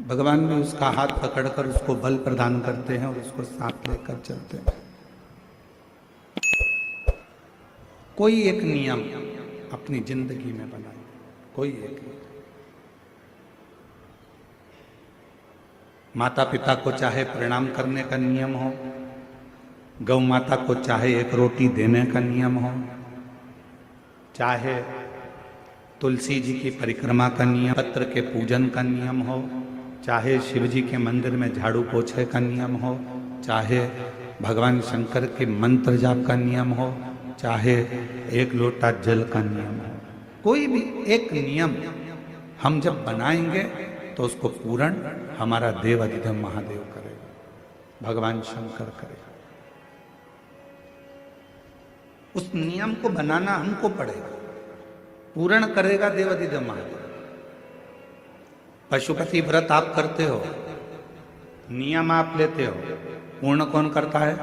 भगवान भी उसका हाथ पकड़कर उसको बल प्रदान करते हैं और उसको साथ लेकर चलते हैं। कोई एक नियम अपनी जिंदगी में बनाए, कोई एक। माता पिता को चाहे प्रणाम करने का नियम हो, गौ माता को चाहे एक रोटी देने का नियम हो, चाहे तुलसी जी की परिक्रमा का नियम, पत्र के पूजन का नियम हो, चाहे शिव जी के मंदिर में झाड़ू पोछे का नियम हो, चाहे भगवान शंकर के मंत्र जाप का नियम हो, चाहे एक लोटा जल का नियम हो, कोई भी एक नियम हम जब बनाएंगे तो उसको पूर्ण हमारा देव अधिदेव महादेव करेगा, भगवान शंकर करेगा। उस नियम को बनाना हमको पड़ेगा, पूर्ण करेगा देव अधिदेव महादेव। पशुपति व्रत आप करते हो, नियम आप लेते हो, पूर्ण कौन करता है?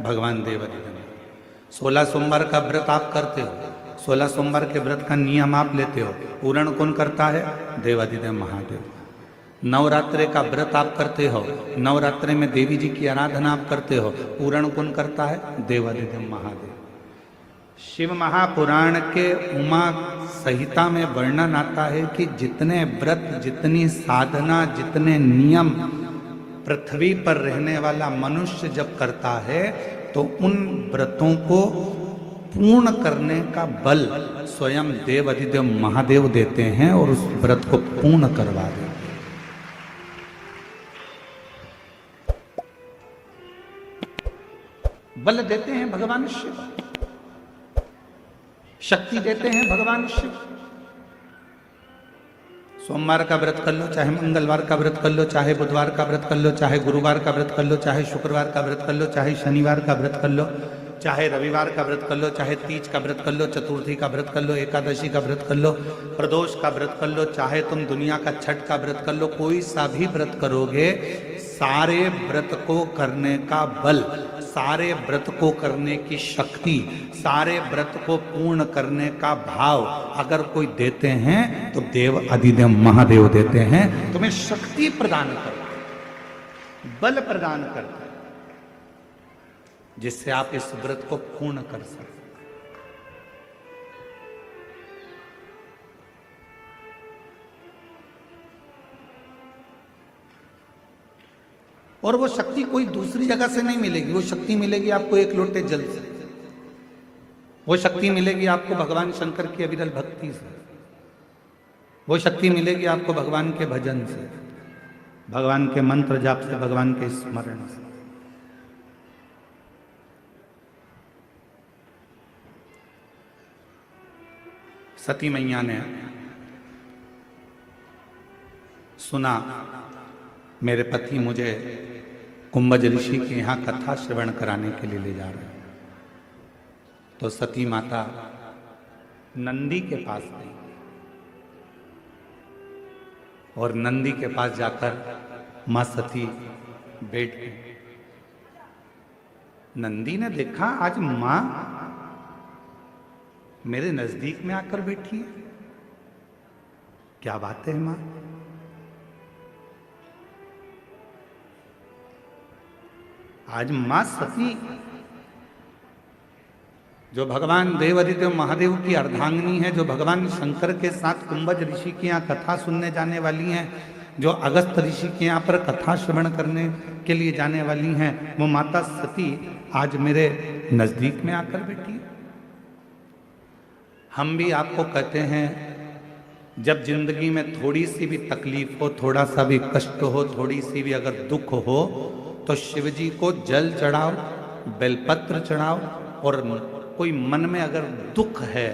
भगवान देव अधिदेव। 16 सोमवार का व्रत आप करते हो, 16 सोमवार के व्रत का नियम आप लेते हो, पूर्ण कौन करता है? देव अधिदेव महादेव। नवरात्रे का व्रत आप करते हो, नवरात्रे में देवी जी की आराधना आप करते हो, पूर्ण कौन करता है? देव अधिदेव महादेव। शिव महापुराण के उमा संहिता में वर्णन आता है कि जितने व्रत, जितनी साधना, जितने नियम पृथ्वी पर रहने वाला मनुष्य जब करता है तो उन व्रतों को पूर्ण करने का बल स्वयं देव अधिदेव महादेव देते हैं और उस व्रत को पूर्ण करवा देते हैं। बल देते हैं भगवान शिव, शक्ति देते हैं भगवान शिव। सोमवार का व्रत कर लो, चाहे मंगलवार का व्रत कर लो, चाहे बुधवार का व्रत कर लो, चाहे गुरुवार का व्रत कर लो, चाहे शुक्रवार का व्रत कर लो, चाहे शनिवार का व्रत कर लो, चाहे रविवार का व्रत कर लो, चाहे तीज का व्रत कर लो, चतुर्थी का व्रत कर लो, एकादशी का व्रत कर लो, प्रदोष का व्रत कर लो, चाहे तुम दुनिया का छठ का व्रत कर लो, कोई सा भी व्रत करोगे, सारे व्रत को करने का बल, सारे व्रत को करने की शक्ति, सारे व्रत को पूर्ण करने का भाव अगर कोई देते हैं तो देव अधिदेव महादेव देते हैं। तुम्हें शक्ति प्रदान करते हैं, बल प्रदान करते हैं, जिससे आप इस व्रत को पूर्ण कर सकते। और वो शक्ति कोई दूसरी जगह से नहीं मिलेगी, वो शक्ति मिलेगी आपको एक लोटे जल से, वो शक्ति मिलेगी आपको भगवान शंकर की अविरल भक्ति से, वो शक्ति मिलेगी आपको भगवान के भजन से, भगवान के मंत्र जाप से, भगवान के स्मरण से। सती मैया ने सुना मेरे पति मुझे कुंभज ऋषि के यहाँ कथा श्रवण कराने के लिए ले जा रहे हैं, तो सती माता नंदी के पास गई और नंदी के पास जाकर मां सती बैठ गई। नंदी ने देखा आज मां मेरे नजदीक में आकर बैठी है, क्या बात है मां? आज मां सती जो भगवान देव अधिदेव महादेव की अर्धांगिनी है, जो भगवान शंकर के साथ कुंभज ऋषि के यहाँ कथा सुनने जाने वाली हैं, जो अगस्त ऋषि के यहाँ पर कथा श्रवण करने के लिए जाने वाली हैं, वो माता सती आज मेरे नजदीक में आकर बैठी है। हम भी आपको कहते हैं जब जिंदगी में थोड़ी सी भी तकलीफ हो, थोड़ा सा भी कष्ट हो, थोड़ी सी भी अगर दुख हो तो शिव जी को जल चढ़ाओ, बेलपत्र चढ़ाओ, और कोई मन में अगर दुख है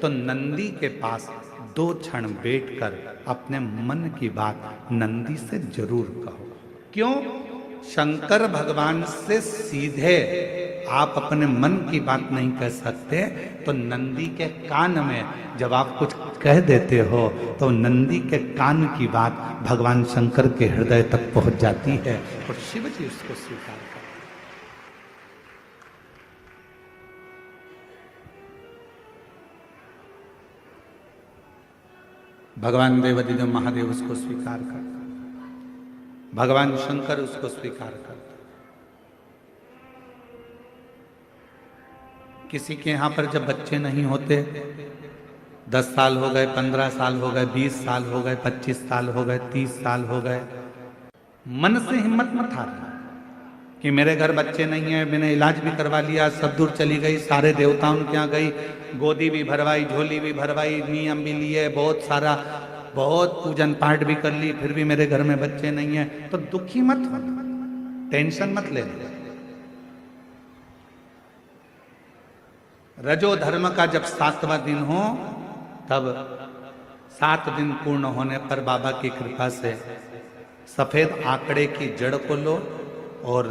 तो नंदी के पास 2 क्षण बैठकर अपने मन की बात नंदी से जरूर कहो। क्यों? शंकर भगवान से सीधे आप अपने मन की बात नहीं कह सकते, तो नंदी के कान में जब आप कुछ कह देते हो तो नंदी के कान की बात भगवान शंकर के हृदय तक पहुंच जाती है और शिव जी उसको स्वीकार करते हैं। भगवान देव अधिदेव महादेव उसको स्वीकार करते हैं। भगवान शंकर उसको स्वीकार करते। किसी के यहां पर जब बच्चे नहीं होते, 10 साल हो गए, 15 साल हो गए, 20 साल हो गए, 25 साल हो गए, 30 साल हो गए, मन से हिम्मत मत हारना कि मेरे घर बच्चे नहीं है, मैंने इलाज भी करवा लिया, सब दूर चली गई, सारे देवताओं के यहाँ गई, गोदी भी भरवाई, झोली भी भरवाई, नियम भी लिए, बहुत सारा, बहुत पूजन पाठ भी कर ली, फिर भी मेरे घर में बच्चे नहीं है, तो दुखी मत हो, टेंशन मत ले। रजो धर्म का जब 7वां दिन हो, तब 7 दिन पूर्ण होने पर बाबा की कृपा से सफेद आंकड़े की जड़ को लो और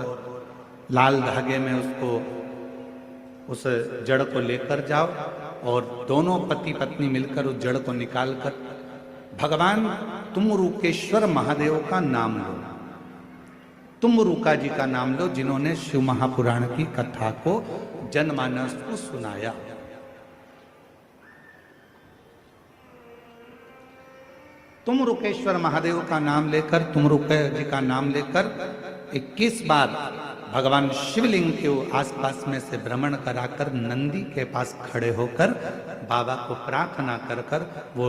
लाल धागे में उसको, उस जड़ को लेकर जाओ और दोनों पति पत्नी मिलकर उस जड़ को निकालकर भगवान तुमरुकेश्वर महादेव का नाम लो। तुमरुका जी का नाम लो, जिन्होंने शिव महापुराण की कथा को जनमानस को सुनाया। तुमरुकेश्वर महादेव का नाम लेकर, तुमरुका जी का नाम लेकर 21 बार भगवान शिवलिंग के आसपास में से भ्रमण कराकर नंदी के पास खड़े होकर बाबा को प्रार्थना कर कर वो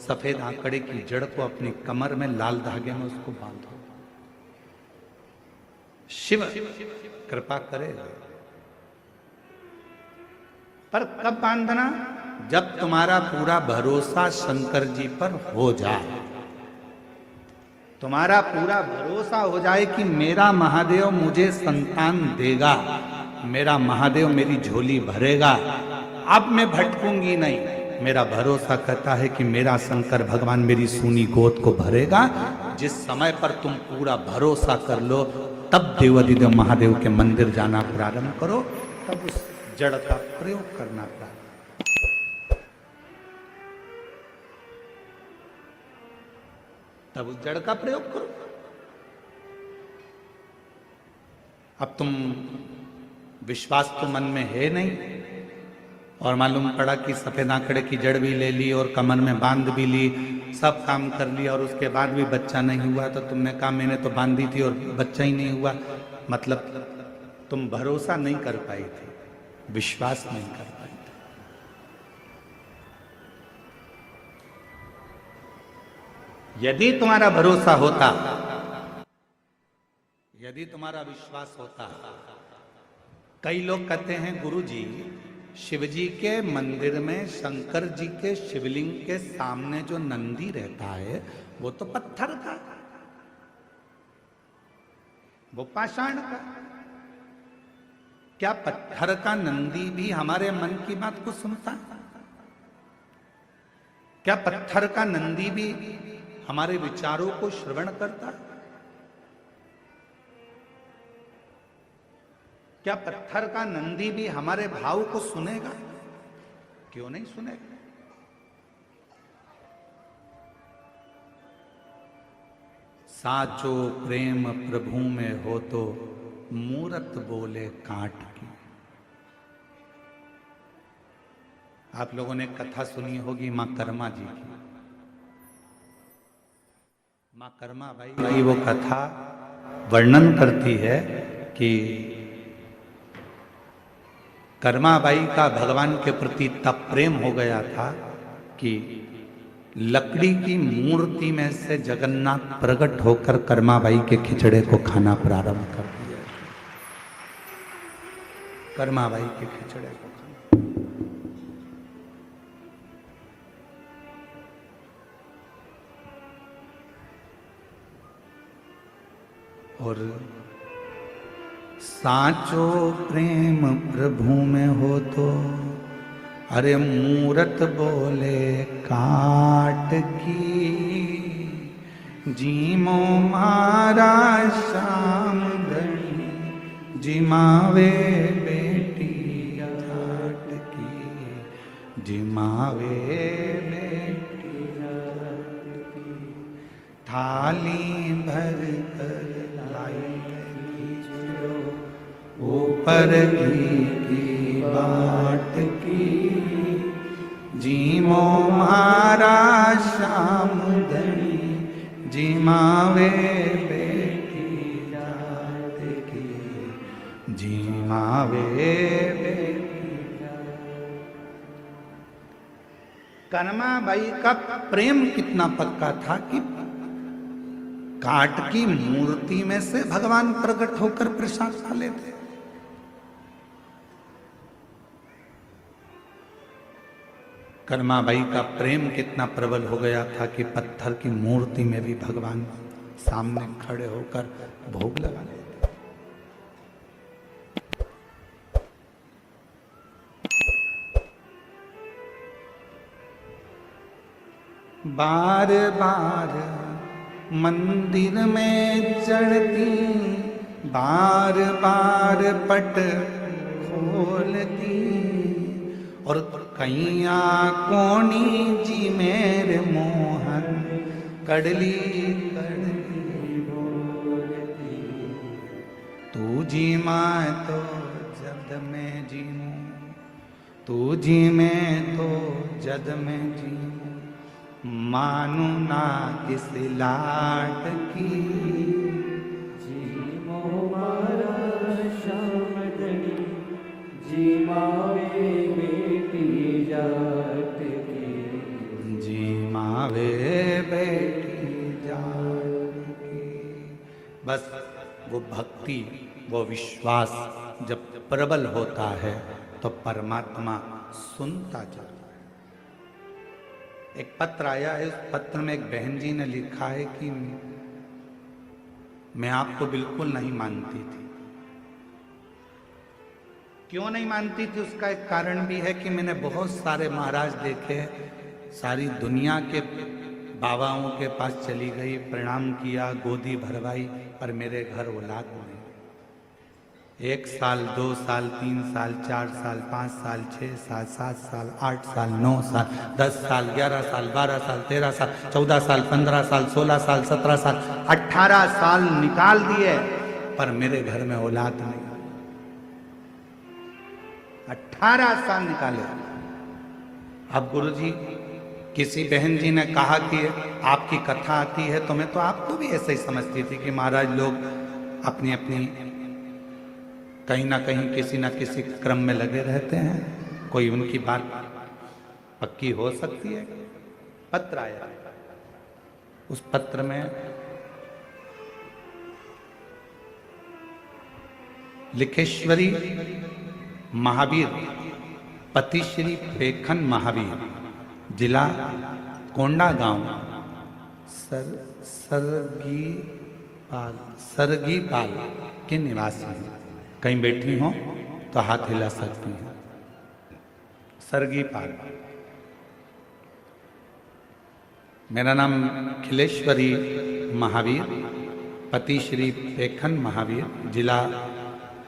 सफेद आंकड़े की जड़ को अपनी कमर में लाल धागे में उसको बांधो। शिव कृपा करेगा। पर कब बांधना? जब तुम्हारा पूरा भरोसा शंकर जी पर हो जाए, तुम्हारा पूरा भरोसा हो जाए कि मेरा महादेव मुझे संतान देगा, मेरा महादेव मेरी झोली भरेगा, अब मैं भटकूंगी नहीं। मेरा भरोसा कहता है कि मेरा शंकर भगवान मेरी सूनी गोद को भरेगा। जिस समय पर तुम पूरा भरोसा कर लो, तब देवाधिदेव महादेव के मंदिर जाना प्रारंभ करो, तब उस जड़ का प्रयोग करना प्रारंभ। तब उस जड़ का प्रयोग करो। अब तुम विश्वास तो मन में है नहीं, और मालूम पड़ा कि सफेद आंकड़े की जड़ भी ले ली और कमर में बांध भी ली, सब काम कर लिया और उसके बाद भी बच्चा नहीं हुआ, तो तुमने कहा मैंने तो बांधी थी और बच्चा ही नहीं हुआ। मतलब तुम भरोसा नहीं कर पाई थी, विश्वास नहीं कर पाई थी। यदि तुम्हारा भरोसा होता, यदि तुम्हारा विश्वास होता। कई लोग कहते हैं गुरु जी, शिव जी के मंदिर में शंकर जी के शिवलिंग के सामने जो नंदी रहता है वो तो पत्थर का, वो पाषाण का। क्या पत्थर का नंदी भी हमारे मन की बात को सुनता है? क्या पत्थर का नंदी भी हमारे विचारों को श्रवण करता है? क्या पत्थर का नंदी भी हमारे भाव को सुनेगा? क्यों नहीं सुनेगा? साचो प्रेम प्रभु में हो तो मूरत बोले काट की। आप लोगों ने कथा सुनी होगी मां कर्मा जी की। मां कर्मा बाई वो कथा वर्णन करती है कि कर्माबाई का भगवान के प्रति तब प्रेम हो गया था कि लकड़ी की मूर्ति में से जगन्नाथ प्रकट होकर कर्माबाई के खिचड़े को खाना प्रारंभ कर दिया। कर्माबाई के खिचड़े को खाना। और साचो प्रेम प्रभु में हो तो, अरे मूरत बोले काट की, जीमो मारा श्याम धनी, जिमावे बेटी जाट की, जिमावे बेटी जाट की। थाली भर कर लाई ऊपर की बाट की, जीमो मारा श्याम धनी, जिमावे बेटी जात की, जिमावे बेटी जात। कनमाबाई का प्रेम कितना पक्का था कि काट की मूर्ति में से भगवान प्रकट होकर प्रसाद खा लेते। कर्माबाई का प्रेम कितना प्रबल हो गया था कि पत्थर की मूर्ति में भी भगवान सामने खड़े होकर भोग लगा लेते। बार बार मंदिर में चढ़ती, बार बार पट खोलती, और कैया कोणी जी मेरे मोहन कड़ली कड़ली बोलती। तू जी मैं तो जद में जीऊं, तू जी मैं तो जद में जीऊं, मानू ना किस लाट की, जी मोहरा शामदनी, जी मावे बेटी जात की, जी मावे बेटी जात की। बस वो भक्ति, वो विश्वास जब प्रबल होता है तो परमात्मा सुनता जाता है। एक पत्र आया है, उस पत्र में एक बहन जी ने लिखा है कि मैं आपको बिल्कुल नहीं मानती थी। क्यों नहीं मानती थी उसका एक कारण भी है कि मैंने बहुत सारे महाराज देखे, सारी दुनिया के बाबाओं के पास चली गई, प्रणाम किया, गोदी भरवाई, पर मेरे घर औलाद नहीं। 1 साल, 2 साल, 3 साल, 4 साल, 5 साल, 6 साल, 7 साल, 8 साल, 9 साल, 10 साल, 11 साल, 12 साल, 13 साल, 14 साल, 15 साल, 16 साल, 17 साल, 18 साल निकाल दिए, पर मेरे घर में औलाद नहीं। 18 साल निकाले। अब गुरुजी, किसी बहन जी ने कहा कि आपकी कथा आती है, तो मैं तो आपको भी ऐसे ही समझती थी कि महाराज लोग अपनी अपनी कहीं ना कहीं किसी ना किसी क्रम में लगे रहते हैं, कोई उनकी बात पक्की हो सकती है। पत्र आया, उस पत्र में लिखेश्वरी महावीर पति श्री पेखन महावीर, जिला कोंडागांव, सरगी पाल के निवासी हैं। कहीं बैठी हो तो हाथ हिला सकती हैं। सरगी पाल। मेरा नाम खिलेश्वरी महावीर पति श्री पेखन महावीर, जिला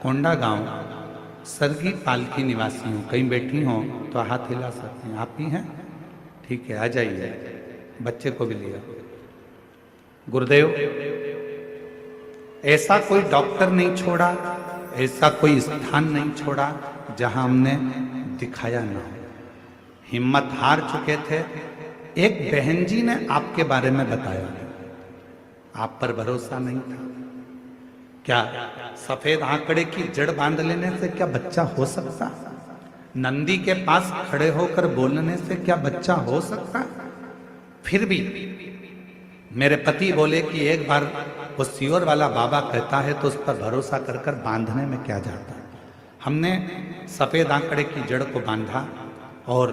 कोंडागांव, सरगी पाल की निवासी हूँ। कहीं बैठी हो तो हाथ हिला सकती हैं। आप ही हैं? ठीक है, आ जाइए। बच्चे को भी लिया। गुरुदेव, ऐसा कोई डॉक्टर नहीं छोड़ा, ऐसा कोई स्थान नहीं छोड़ा जहां हमने दिखाया ना हो। हिम्मत हार चुके थे। एक बहन जी ने आपके बारे में बताया, आप पर भरोसा नहीं था। क्या सफेद आंकड़े की जड़ बांध लेने से क्या बच्चा हो सकता? नंदी के पास खड़े होकर बोलने से क्या बच्चा हो सकता? फिर भी मेरे पति बोले कि एक बार वो सियोर वाला बाबा कहता है तो उस पर भरोसा कर कर बांधने में क्या जाता है। हमने सफेद आंकड़े की जड़ को बांधा और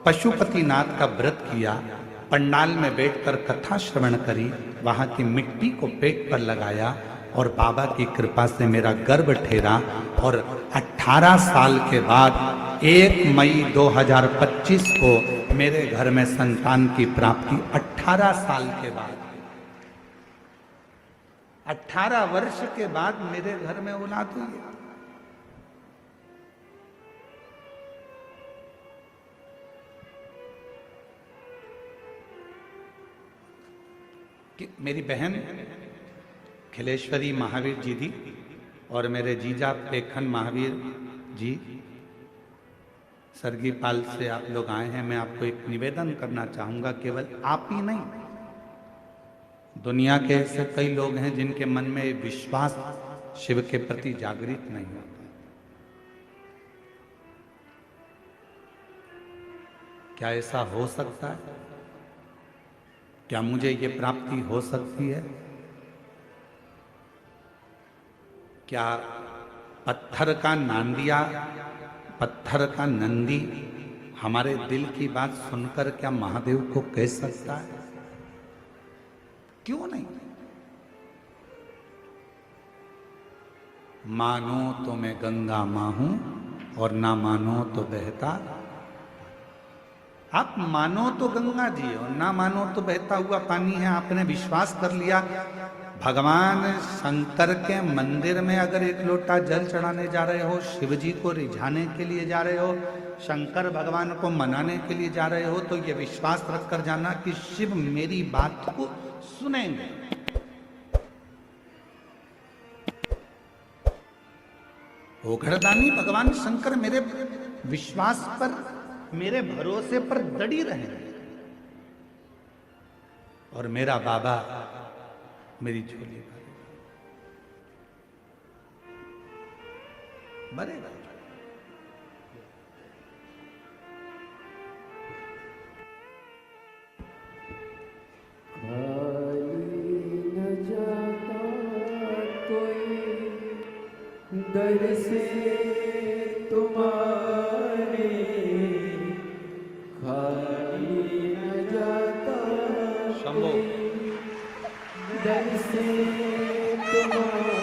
पशुपतिनाथ का व्रत किया, पंडाल में बैठकर कथा श्रवण करी, वहां की मिट्टी को पेट पर लगाया और बाबा की कृपा से मेरा गर्भ ठहरा। और 18 साल के बाद 1 मई 2025 को मेरे घर में संतान की प्राप्ति। 18 साल के बाद, 18 वर्ष के बाद मेरे घर में औलाद हुई है। कि मेरी बहन खिलेश्वरी महावीर जी थी और मेरे जीजा पेखन महावीर जी सरगी पाल से आप लोग आए हैं। मैं आपको एक निवेदन करना चाहूंगा, केवल आप ही नहीं, दुनिया के ऐसे कई लोग हैं जिनके मन में ये विश्वास शिव के प्रति जागृत नहीं होता। क्या ऐसा हो सकता है? क्या मुझे ये प्राप्ति हो सकती है? क्या पत्थर का नांदिया, पत्थर का नंदी हमारे दिल की बात सुनकर क्या महादेव को कह सकता है? क्यों नहीं? मानो तो मैं गंगा मां हूं और ना मानो तो बहता। आप मानो तो गंगा जी और ना मानो तो बहता हुआ पानी है। आपने विश्वास कर लिया। भगवान शंकर के मंदिर में अगर एक लोटा जल चढ़ाने जा रहे हो, शिव जी को रिझाने के लिए जा रहे हो, शंकर भगवान को मनाने के लिए जा रहे हो, तो ये विश्वास रखकर जाना कि शिव मेरी बात को सुनेंगे। ओघड़दानी भगवान शंकर मेरे विश्वास पर, मेरे भरोसे पर दड़ी रहेंगे और मेरा बाबा मेरी झोली भरेगा। दर से तुम्हारे खाली न जाता शंभो। दर से तुम्हारे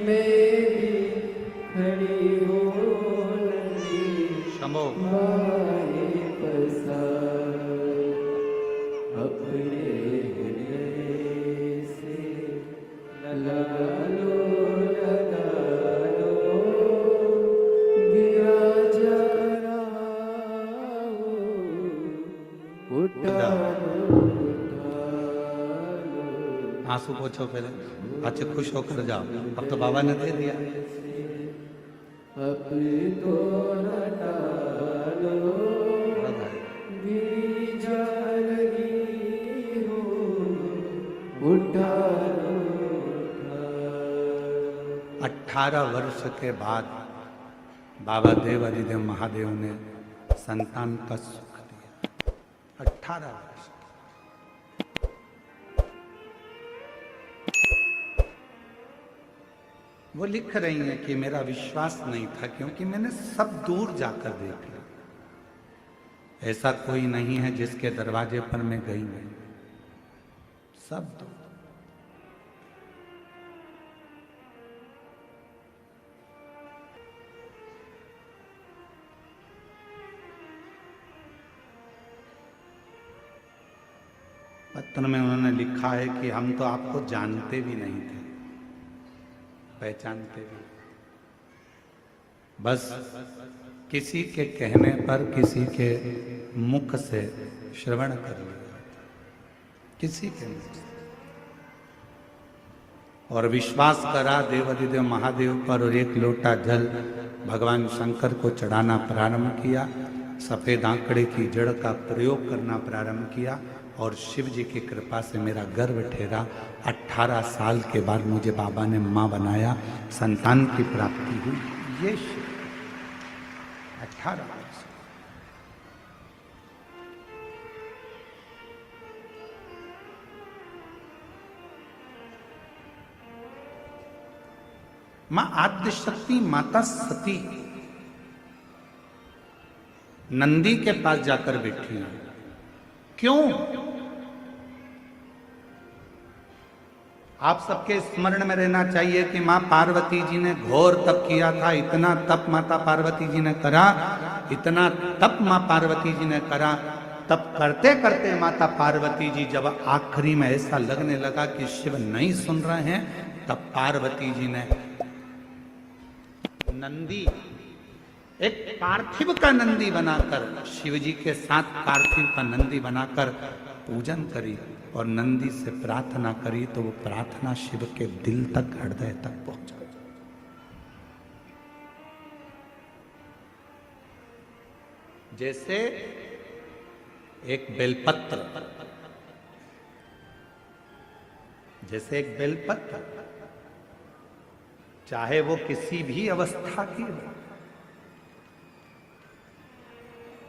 मेरी खड़ी हो नदी शंभो। माए पसार अपने हृदय से लगा लो गिरा जा रहा हो उठा लो आंसू पोछो पहले, अच्छे खुश होकर जाओ। अब तो बाबा ने दे दिया। अब तो न टालो गिरी जा रही हो उठा लो 18 वर्ष के बाद बाबा देव अधिदेव महादेव ने संतान का सुख दिया। 18 वर्ष। वो लिख रही हैं कि मेरा विश्वास नहीं था क्योंकि मैंने सब दूर जाकर देख लिया। ऐसा कोई नहीं है जिसके दरवाजे पर मैं गई नहीं, सब दूर। पत्र में उन्होंने लिखा है कि हम तो आपको जानते भी नहीं थे, पहचानते भी, बस किसी के कहने पर, किसी के मुख से श्रवण कर लिया, किसी के मुख से, और विश्वास करा देवाधिदेव महादेव पर और एक लोटा जल भगवान शंकर को चढ़ाना प्रारंभ किया। सफेद आंकड़े की जड़ का प्रयोग करना प्रारंभ किया और शिव जी की कृपा से मेरा गर्भ ठहरा। 18 साल के बाद मुझे बाबा ने मां बनाया, संतान की प्राप्ति हुई। ये शिव 18 वर्ष। मां आद्यशक्ति माता सती नंदी के पास जाकर बैठी है। क्यों? आप सबके स्मरण में रहना चाहिए कि मां पार्वती जी ने घोर तप किया था। इतना तप माता पार्वती जी ने करा, इतना तप मां पार्वती जी ने करा। तप करते करते माता पार्वती जी जब आखिरी में ऐसा लगने लगा कि शिव नहीं सुन रहे हैं, तब पार्वती जी ने नंदी, एक पार्थिव का नंदी बनाकर, शिव जी के साथ पार्थिव का नंदी बनाकर पूजन करी और नंदी से प्रार्थना करी, तो वो प्रार्थना शिव के दिल तक, हृदय तक पहुंचा। जैसे एक बेलपत्र जैसे एक बेलपत्र, चाहे वो किसी भी अवस्था की हो,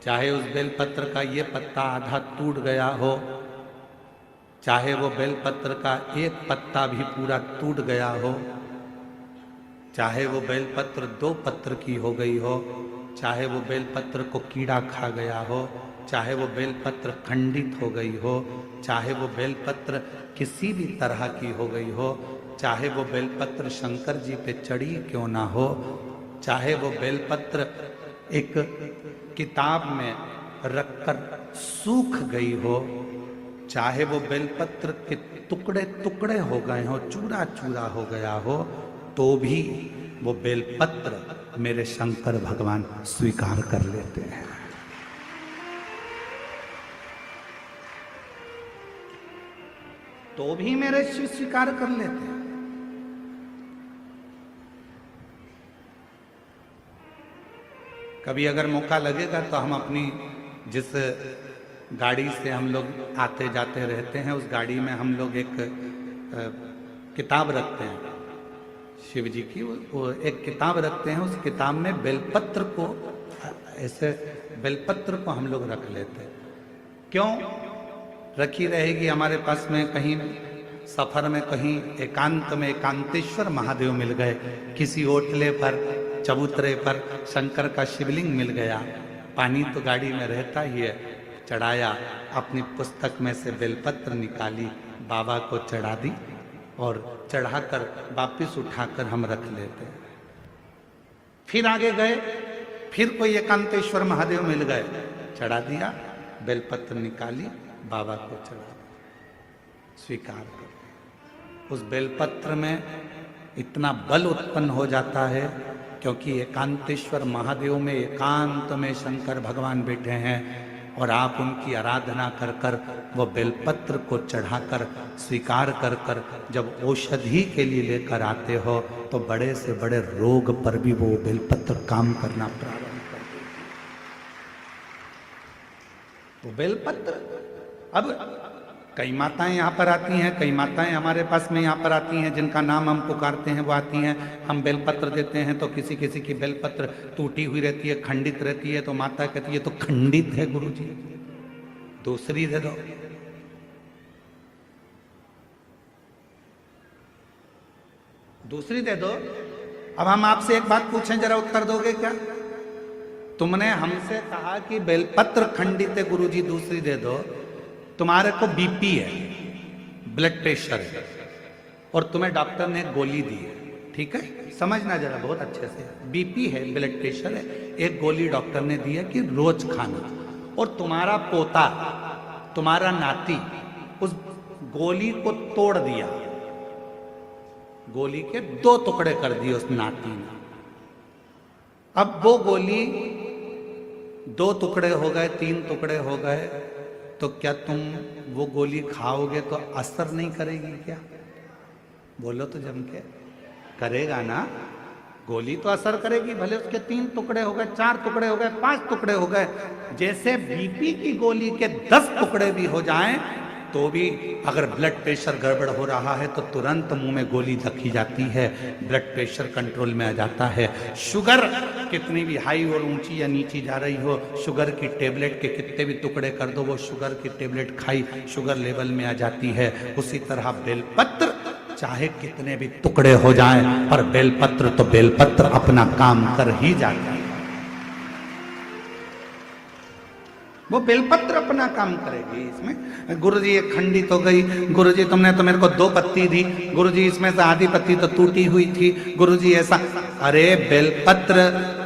चाहे उस बेलपत्र का ये पत्ता आधा टूट गया हो, चाहे वो बेलपत्र का एक पत्ता भी पूरा टूट गया हो, चाहे वो बेलपत्र 2 पत्र की हो गई हो, चाहे वो बेलपत्र को कीड़ा खा गया हो, चाहे वो बेलपत्र खंडित हो गई हो, चाहे वो बेलपत्र किसी भी तरह की हो गई हो, चाहे वो बेलपत्र शंकर जी पे चढ़ी क्यों ना हो, चाहे वो बेलपत्र एक किताब में रखकर सूख गई हो, चाहे वो बेलपत्र के टुकड़े टुकड़े हो गए हो, चूरा चूरा हो गया हो, तो भी वो बेलपत्र मेरे शंकर भगवान स्वीकार कर लेते हैं। तो भी मेरे शिव स्वीकार कर लेते हैं। कभी अगर मौका लगेगा तो हम अपनी जिस गाड़ी से हम लोग आते जाते रहते हैं, उस गाड़ी में हम लोग एक किताब रखते हैं शिव जी की, वो एक किताब रखते हैं। उस किताब में बेलपत्र को, ऐसे बेलपत्र को हम लोग रख लेते हैं। क्यों रखी रहेगी? हमारे पास में कहीं सफर में कहीं एकांत में एकांतेश्वर महादेव मिल गए, किसी ओटले पर चबूतरे पर शंकर का शिवलिंग मिल गया, पानी तो गाड़ी में रहता ही है, चढ़ाया, अपनी पुस्तक में से बेलपत्र निकाली, बाबा को चढ़ा दी और चढ़ाकर वापिस उठाकर हम रख लेते हैं। फिर आगे गए, फिर कोई एकांतेश्वर महादेव मिल गए, चढ़ा दिया, बेलपत्र निकाली, बाबा को चढ़ा दिया, स्वीकार कर। उस बेलपत्र में इतना बल उत्पन्न हो जाता है क्योंकि एकांतेश्वर महादेव में एकांत में शंकर भगवान बैठे हैं और आप उनकी आराधना कर कर वो बेलपत्र को चढ़ाकर स्वीकार कर कर जब औषधि के लिए लेकर आते हो तो बड़े से बड़े रोग पर भी वो बेलपत्र काम करना प्रारंभ कर देती है। वो बेलपत्र, अब कई माताएं यहाँ पर आती हैं, कई माताएं हमारे पास में यहाँ पर आती हैं जिनका नाम हम पुकारते हैं, वो आती हैं, हम बेलपत्र देते हैं तो किसी किसी की बेलपत्र टूटी हुई रहती है, खंडित रहती है, तो माता कहती है तो खंडित है गुरुजी, दूसरी दे दो। दूसरी दे दो। अब हम आपसे एक बात पूछें, जरा उत्तर दोगे क्या? तुमने हमसे कहा कि बेलपत्र खंडित है गुरुजी, दूसरी दे दो। तुम्हारे को बीपी है, ब्लड प्रेशर है, और तुम्हें डॉक्टर ने गोली दी है, ठीक है, समझना जरा बहुत अच्छे से, बीपी है, ब्लड प्रेशर है, एक गोली डॉक्टर ने दी है कि रोज खाना, और तुम्हारा पोता, तुम्हारा नाती उस गोली को तोड़ दिया, गोली के 2 टुकड़े कर दिए उस नाती ने। अब वो गोली 2 टुकड़े हो गए, 3 टुकड़े हो गए, तो क्या तुम वो गोली खाओगे तो असर नहीं करेगी क्या? बोलो तो जम के, करेगा ना? गोली तो असर करेगी, भले उसके 3 टुकड़े हो गए, 4 टुकड़े हो गए, 5 टुकड़े हो गए। जैसे बीपी की गोली के 10 टुकड़े भी हो जाएं तो भी अगर ब्लड प्रेशर गड़बड़ हो रहा है तो तुरंत मुंह में गोली रखी जाती है, ब्लड प्रेशर कंट्रोल में आ जाता है। शुगर कितनी भी हाई और ऊंची या नीची जा रही हो, शुगर की टेबलेट के कितने भी टुकड़े कर दो, वो शुगर की टेबलेट खाई, शुगर लेवल में आ जाती है। उसी तरह बेलपत्र चाहे कितने भी टुकड़े हो जाएं, पर बेलपत्र तो बेलपत्र अपना काम कर ही जाता है। वो बेलपत्र अपना काम करेगी। इसमें गुरुजी ये खंडित हो गई, गुरुजी तुमने तो मेरे को 2 पत्ती दी, गुरुजी इसमें से आधी पत्ती तो टूटी हुई थी, गुरुजी ऐसा। अरे बेलपत्र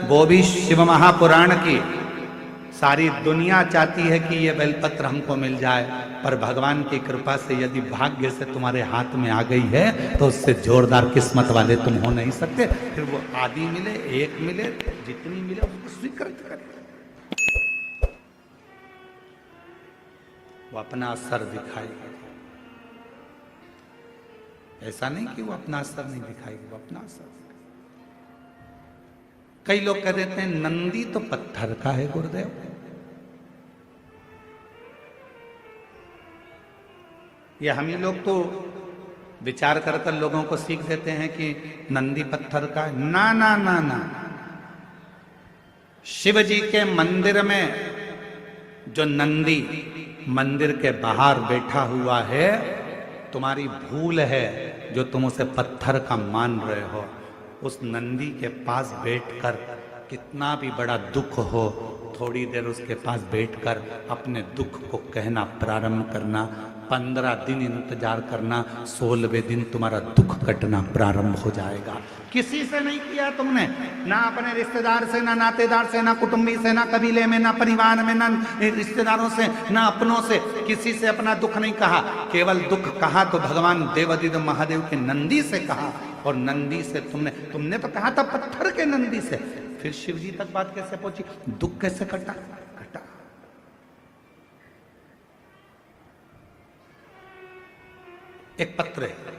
वो भी शिव महापुराण की, सारी दुनिया चाहती है कि ये बेलपत्र हमको मिल जाए, पर भगवान की कृपा से यदि भाग्य से तुम्हारे हाथ में आ गई है तो उससे जोरदार किस्मत वाले तुम हो नहीं सकते। फिर वो आधी मिले, 1 मिले, जितनी मिले उसको स्वीकृत करें। वो अपना असर दिखाएगी, ऐसा नहीं कि वो अपना असर नहीं दिखाएगी, वो अपना असर दिखाएगी। कई लोग कह देते हैं नंदी तो पत्थर का है गुरुदेव, ये हम ही लोग तो विचार कर कर लोगों को सीख देते हैं कि नंदी पत्थर का है। ना ना ना ना, शिव जी के मंदिर में जो नंदी मंदिर के बाहर बैठा हुआ है, तुम्हारी भूल है जो तुम उसे पत्थर का मान रहे हो। उस नंदी के पास बैठकर कितना भी बड़ा दुख हो, थोड़ी देर उसके पास बैठकर अपने दुख को कहना प्रारंभ करना। 15 दिन इंतजार करना, 16वें दिन तुम्हारा दुख कटना प्रारंभ हो जाएगा। किसी से नहीं किया तुमने, ना अपने रिश्तेदार से, ना नातेदार से, ना कुटुंबी से, ना कबीले में, ना परिवार में, ना रिश्तेदारों से, ना अपनों से, किसी से अपना दुख नहीं कहा। केवल दुख कहा तो भगवान देवादिदेव महादेव के नंदी से कहा। और नंदी से तुमने तो कहा था पत्थर के नंदी से। फिर शिव जी तक बात कैसे पहुंची, दुख कैसे कटा? एक पत्र है,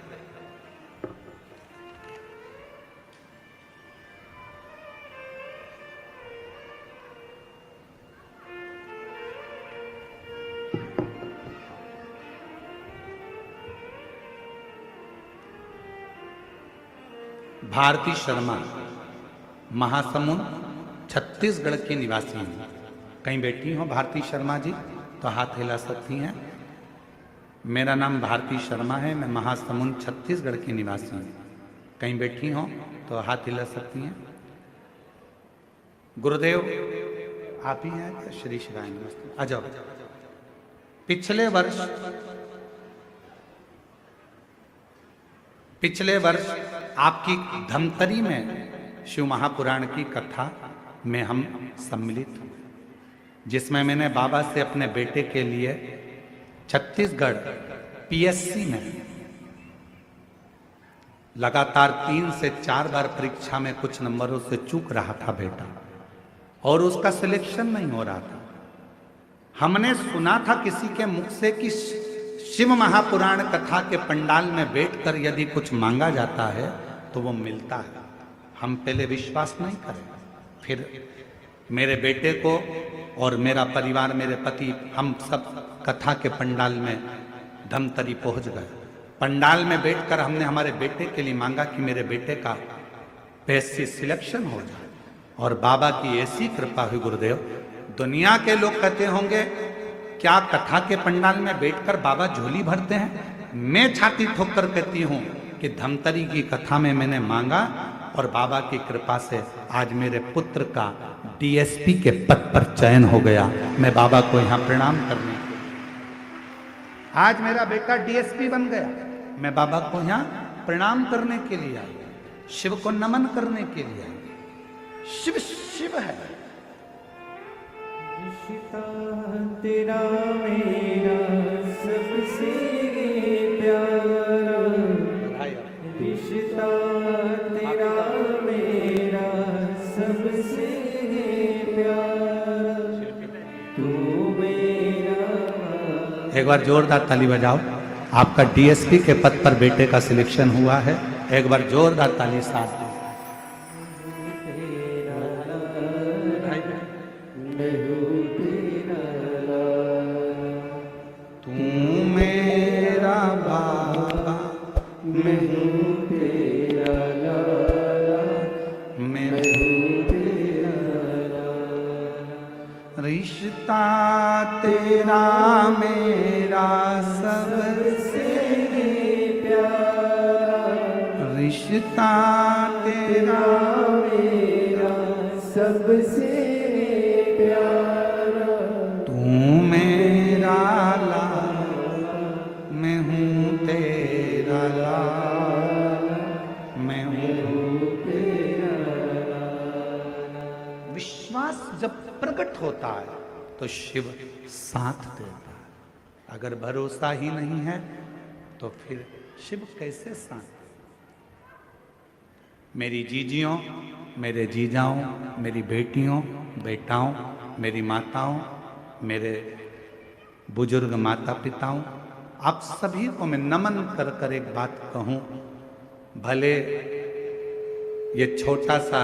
भारती शर्मा, महासमुंद, छत्तीसगढ़ की निवासी हैं। कहीं बैठी हो भारती शर्मा जी तो हाथ हिला सकती हैं। मेरा नाम भारती शर्मा है, मैं महासमुंद छत्तीसगढ़ की निवासी हूँ। कहीं बैठी हो तो हाथ हिला सकती हैं। गुरुदेव आप ही हैं? श्री शिवाय नमस्ते, आ जाओ। पिछले वर्ष आपकी धमतरी में शिव महापुराण की कथा में हम सम्मिलित हुए, जिसमें मैंने बाबा से अपने बेटे के लिए छत्तीसगढ़ पीएससी में लगातार 3 से 4 बार परीक्षा में कुछ नंबरों से चूक रहा था बेटा, और उसका सिलेक्शन नहीं हो रहा था। हमने सुना था किसी के मुख से कि शिव महापुराण कथा के पंडाल में बैठकर यदि कुछ मांगा जाता है तो वो मिलता है। हम पहले विश्वास नहीं करें, फिर मेरे बेटे को और मेरा परिवार, मेरे पति, हम सब कथा के पंडाल में धमतरी पहुंच गए। पंडाल में बैठकर हमने हमारे बेटे के लिए मांगा कि मेरे बेटे का पीएससी सिलेक्शन हो जाए, और बाबा की ऐसी कृपा हुई गुरुदेव। दुनिया के लोग कहते होंगे क्या कथा के पंडाल में बैठकर बाबा झोली भरते हैं? मैं छाती ठोककर कहती हूं कि धमतरी की कथा में मैंने मांगा और बाबा की कृपा से आज मेरे पुत्र का डीएसपी के पद पर चयन हो गया। मैं बाबा को यहाँ प्रणाम करने, आज मेरा बेटा डीएसपी बन गया। मैं बाबा को यहाँ प्रणाम करने के लिए आई, शिव को नमन करने के लिए आई। शिव शिव है। रिश्ता तेरा मेरा सबसे प्यारा, रिश्ता तेरा मेरा सबसे प्यारा, तू मेरा। एक बार जोरदार ताली बजाओ। आपका डीएसपी के पद पर बेटे का सिलेक्शन हुआ है। एक बार जोरदार ताली साथ दो। तू मेरा बाबा, मैं हूँ तेरा लाला, मैं हूँ तेरा लाला। रिश्ता तेरा मेरा सबसे प्यारा, रिश्ता तेरा मेरा सबसे प्यारा, तू मेरा लाला, मैं हूँ तेरा लाला, मैं हूँ तेरा लाला। विश्वास जब प्रकट होता है तो शिव साथ देता है। अगर भरोसा ही नहीं है तो फिर शिव कैसे साथ? मेरी जीजियों, मेरे जीजाओं, मेरी बेटियों, बेटाओं, मेरी माताओं, मेरे बुजुर्ग माता पिताओं, आप सभी को मैं नमन कर कर एक बात कहूं। भले ये छोटा सा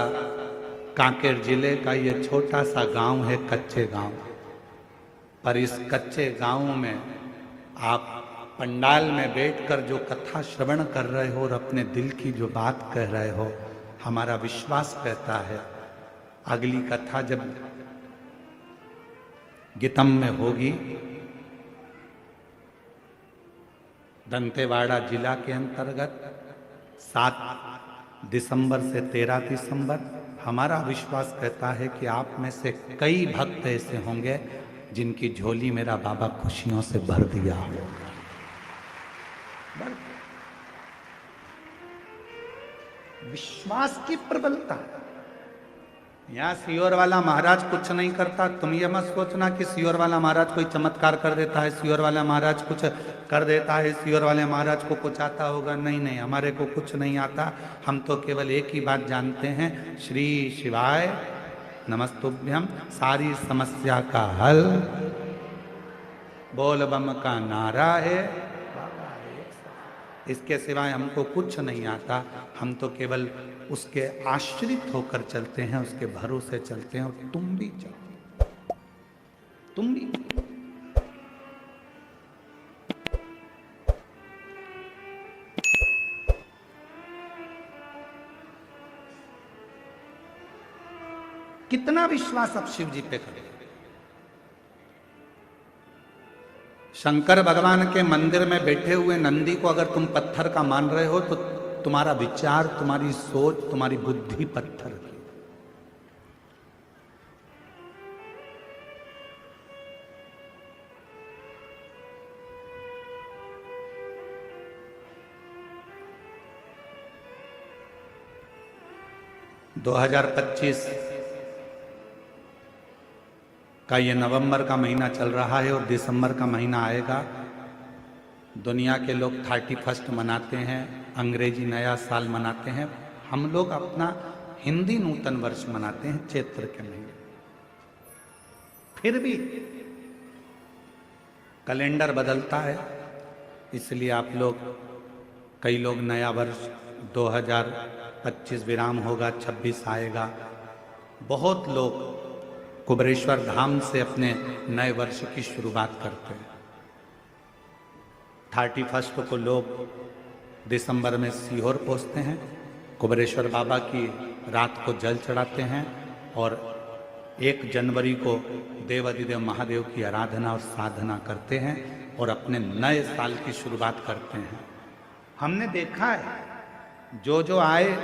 कांकेर जिले का ये छोटा सा गांव है, कच्चे गांव, पर इस कच्चे गांव में आप पंडाल में बैठकर जो कथा श्रवण कर रहे हो और अपने दिल की जो बात कह रहे हो, हमारा विश्वास कहता है अगली कथा जब गीतम में होगी, दंतेवाड़ा जिला के अंतर्गत 7 दिसंबर से 13 दिसंबर, हमारा विश्वास कहता है कि आप में से कई भक्त ऐसे होंगे जिनकी झोली मेरा बाबा खुशियों से भर दिया हो। विश्वास की प्रबलता। यहां सियोर वाला महाराज कुछ नहीं करता, तुम ये मत सोचना कि सियोर वाला महाराज कोई चमत्कार कर देता है, सियोर वाला महाराज कुछ कर देता है, सियोर वाले महाराज को कुछ आता होगा। नहीं नहीं, हमारे को कुछ नहीं आता। हम तो केवल एक ही बात जानते हैं, श्री शिवाय नमस्तुभ्यम, सारी समस्या का हल बोल बम का नारा है। इसके सिवाय हमको कुछ नहीं आता। हम तो केवल उसके आश्रित होकर चलते हैं, उसके भरोसे चलते हैं। और तुम भी चलो, तुम भी। कितना विश्वास अब शिव जी पे करें। शंकर भगवान के मंदिर में बैठे हुए नंदी को अगर तुम पत्थर का मान रहे हो तो तुम्हारा विचार, तुम्हारी सोच, तुम्हारी बुद्धि पत्थर की। दो 2025 का ये नवंबर का महीना चल रहा है और दिसंबर का महीना आएगा। दुनिया के लोग 31 मनाते हैं, अंग्रेजी नया साल मनाते हैं। हम लोग अपना हिंदी नूतन वर्ष मनाते हैं चैत्र के महीने। फिर भी कैलेंडर बदलता है, इसलिए आप लोग, कई लोग नया वर्ष 2025 विराम होगा, 26 आएगा। बहुत लोग कुबेरेश्वर धाम से अपने नए वर्ष की शुरुआत करते हैं। 31 को लोग दिसंबर में सीहोर पहुंचते हैं, कुबेरेश्वर बाबा की रात को जल चढ़ाते हैं और 1 जनवरी को देवाधिदेव महादेव की आराधना और साधना करते हैं और अपने नए साल की शुरुआत करते हैं। हमने देखा है जो आए,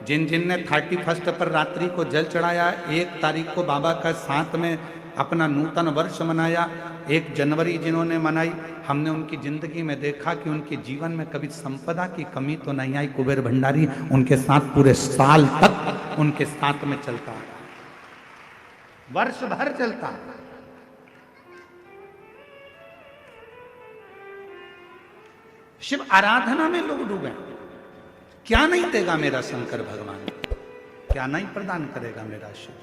जिन ने 31 पर रात्रि को जल चढ़ाया, 1 तारीख को बाबा का साथ में अपना नूतन वर्ष मनाया, 1 जनवरी जिन्होंने मनाई, हमने उनकी जिंदगी में देखा कि उनके जीवन में कभी संपदा की कमी तो नहीं आई। कुबेर भंडारी उनके साथ पूरे साल तक उनके साथ में चलता, वर्ष भर चलता। शिव आराधना में लोग डूबे। क्या नहीं देगा मेरा शंकर भगवान, क्या नहीं प्रदान करेगा मेरा शिव।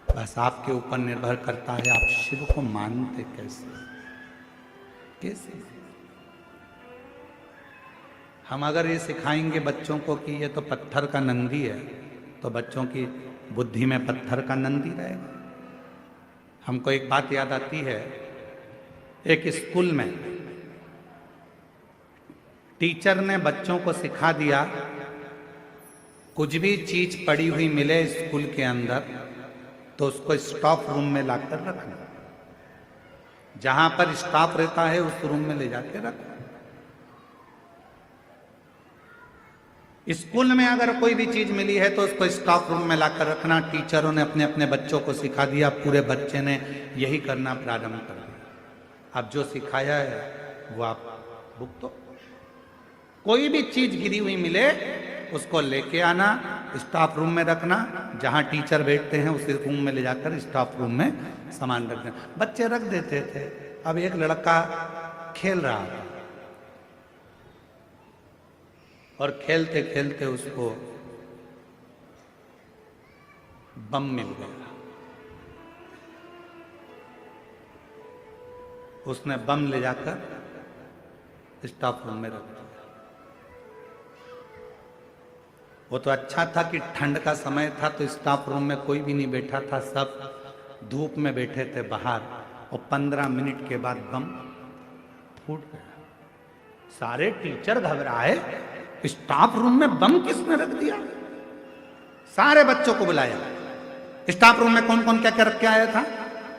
बस आपके ऊपर निर्भर करता है आप शिव को मानते कैसे। हम अगर ये सिखाएंगे बच्चों को कि ये तो पत्थर का नंदी है, तो बच्चों की बुद्धि में पत्थर का नंदी रहेगा। हमको एक बात याद आती है, एक स्कूल में टीचर ने बच्चों को सिखा दिया, कुछ भी चीज पड़ी हुई मिले स्कूल के अंदर तो उसको स्टाफ रूम में लाकर रखना। जहां पर स्टाफ रहता है उस रूम में ले जाके रखो। स्कूल में अगर कोई भी चीज मिली है तो उसको स्टाफ रूम में लाकर रखना। टीचरों ने अपने अपने बच्चों को सिखा दिया, पूरे बच्चे ने यही करना प्रारंभ कर दिया। अब जो सिखाया है वो आप भुगतो। कोई भी चीज गिरी हुई मिले उसको लेके आना, स्टाफ रूम में रखना। जहां टीचर बैठते हैं उसी रूम में ले जाकर स्टाफ रूम में सामान रख देना। बच्चे रख देते थे। अब एक लड़का खेल रहा था और खेलते खेलते उसको बम मिल गया। उसने बम ले जाकर स्टाफ रूम में रख दिया। वो तो अच्छा था कि ठंड का समय था तो स्टाफ रूम में कोई भी नहीं बैठा था, सब धूप में बैठे थे बाहर। और 15 मिनट के बाद बम फूट गया। सारे टीचर घबराए, स्टाफ रूम में बम किसने रख दिया? सारे बच्चों को बुलाया। स्टाफ रूम में कौन कौन क्या क्या रख के आया था?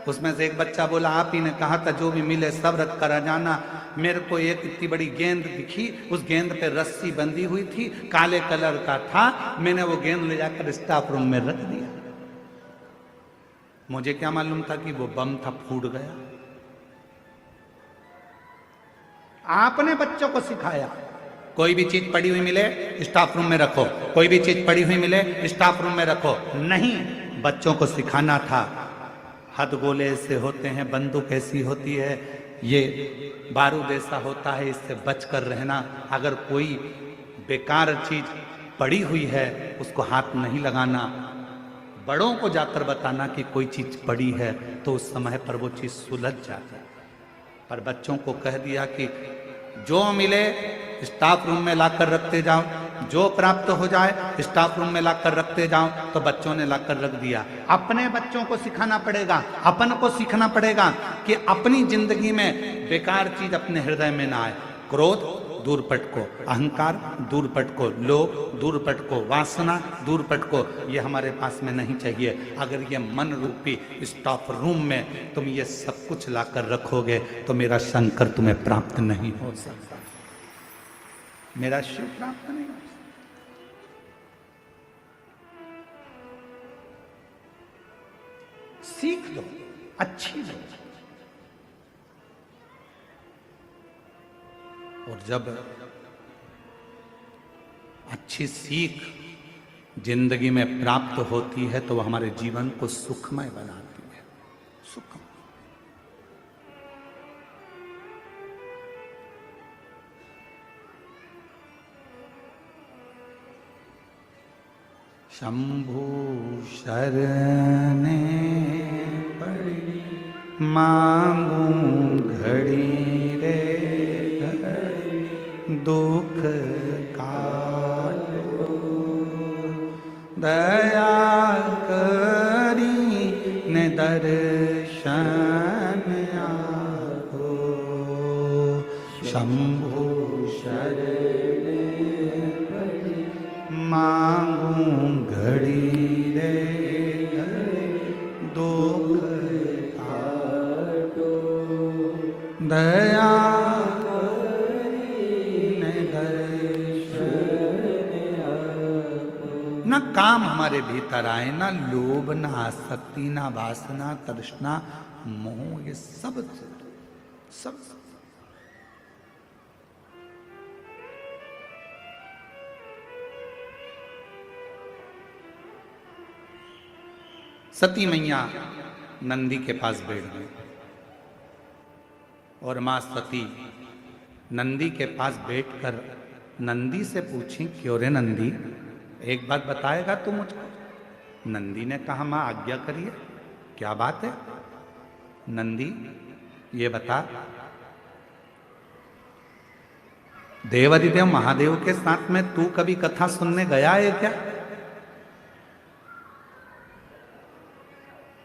उसमें से एक बच्चा बोला, आप ही ने कहा था जो भी मिले सब रख कर आ जाना। मेरे को एक इतनी बड़ी गेंद दिखी, उस गेंद पे रस्सी बंधी हुई थी, काले कलर का था, मैंने वो गेंद ले जाकर स्टाफ रूम में रख दिया। मुझे क्या मालूम था कि वो बम था, फूट गया। आपने बच्चों को सिखाया, कोई भी चीज पड़ी हुई मिले स्टाफ रूम में रखो, कोई भी चीज पड़ी हुई मिले स्टाफ रूम में रखो। नहीं, बच्चों को सिखाना था हद गोले ऐसे होते हैं, बंदूक ऐसी होती है, ये बारूद ऐसा होता है, इससे बचकर रहना। अगर कोई बेकार चीज पड़ी हुई है उसको हाथ नहीं लगाना। बड़ों को जाकर बताना कि कोई चीज पड़ी है तो उस समय पर वो चीज सुलझ जाती है। पर बच्चों को कह दिया कि जो मिले स्टाफ रूम में लाकर रखते जाओ, जो प्राप्त हो जाए स्टाफ रूम में लाकर रखते जाओ। तो बच्चों ने लाकर रख दिया। अपने बच्चों को सिखाना पड़ेगा, अपन को सीखना पड़ेगा कि अपनी जिंदगी में बेकार चीज अपने हृदय में ना आए। क्रोध दूर पटको, अहंकार दूर पटको, लोभ दूर पटको, वासना दूर पटको, ये हमारे पास में नहीं चाहिए। अगर ये मन रूपी स्टाफ रूम में तुम ये सब कुछ लाकर रखोगे तो मेरा शंकर तुम्हें प्राप्त नहीं हो सकता, मेरा शिव प्राप्त नहीं हो सकता। सीख लो, अच्छी लो। और जब अच्छी सीख जिंदगी में प्राप्त होती है तो वह हमारे जीवन को सुखमय बनाती है। सुखमय। शंभु शरणे पड़ी मांगू घड़ी रे, दुख काटो दया करी ने दर्शन आगो। शंभु शरणे मांगू घड़ी रे, दुख काटो दया न। काम हमारे भीतर आए, ना लोभ, ना आसक्ति, ना वासना, तृष्णा, मोह, ये सब सब सती मैया नंदी के पास बैठ गई और मां सती नंदी के पास बैठकर नंदी से पूछी, क्यों रे नंदी, एक बात बताएगा तू मुझको? नंदी ने कहा, मां आज्ञा करिए, क्या बात है? नंदी ये बता, देवादिदेव महादेव के साथ में तू कभी कथा सुनने गया है क्या?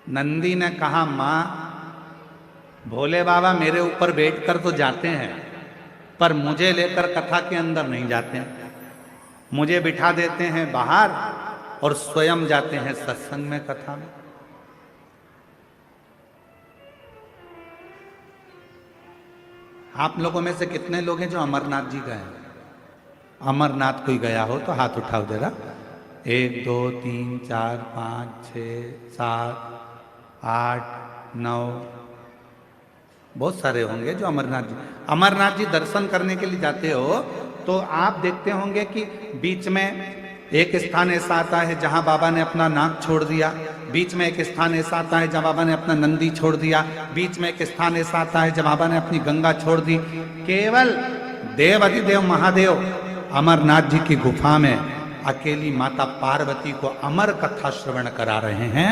नंदी ने कहा, मां भोले बाबा मेरे ऊपर बैठकर तो जाते हैं, पर मुझे लेकर कथा के अंदर नहीं जाते हैं। मुझे बिठा देते हैं बाहर और स्वयं जाते हैं सत्संग में, कथा में। आप लोगों में से कितने लोग हैं जो अमरनाथ जी गए हैं? अमरनाथ कोई गया हो तो हाथ उठाओ जरा। 1 2 3 4 5 6 7 8 9, बहुत सारे होंगे जो अमरनाथ जी दर्शन करने के लिए जाते हो तो आप देखते होंगे कि बीच में एक स्थान ऐसा आता है जहां बाबा ने अपना नाग छोड़ दिया, बीच में एक स्थान ऐसा आता है जहां बाबा ने अपना नंदी छोड़ दिया, बीच में एक स्थान ऐसा आता है जहां बाबा ने अपनी गंगा छोड़ दी। केवल देवादिदेव महादेव अमरनाथ जी की गुफा में अकेली माता पार्वती को अमर कथा श्रवण करा रहे हैं,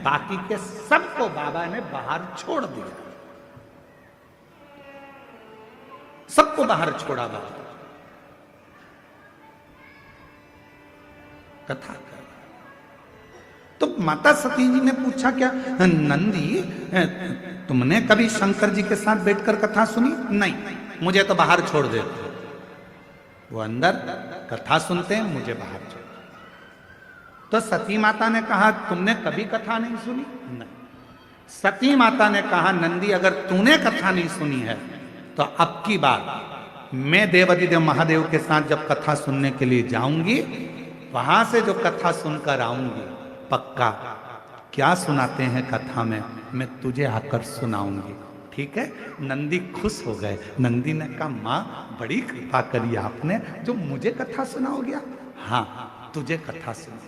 बाकी के सबको बाबा ने बाहर छोड़ दिया, सबको बाहर छोड़ा बाबा, कथा कर। तो माता सती जी ने पूछा, क्या नंदी तुमने कभी शंकर जी के साथ बैठकर कथा सुनी? नहीं, मुझे तो बाहर छोड़ देते। वो अंदर कथा सुनते हैं, मुझे बाहर चाहिए। तो सती माता ने कहा तुमने कभी कथा नहीं सुनी? नहीं। सती माता ने कहा नंदी अगर तूने कथा नहीं सुनी है तो अब की बार मैं देवाधिदेव महादेव के साथ जब कथा सुनने के लिए जाऊंगी, वहां से जो कथा सुनकर आऊंगी, पक्का क्या सुनाते हैं कथा में मैं तुझे आकर सुनाऊंगी। ठीक है? नंदी खुश हो गए। नंदी ने कहा माँ बड़ी कृपा करी आपने, जो मुझे कथा सुनाओगे? हाँ तुझे कथा सुनाऊंगी,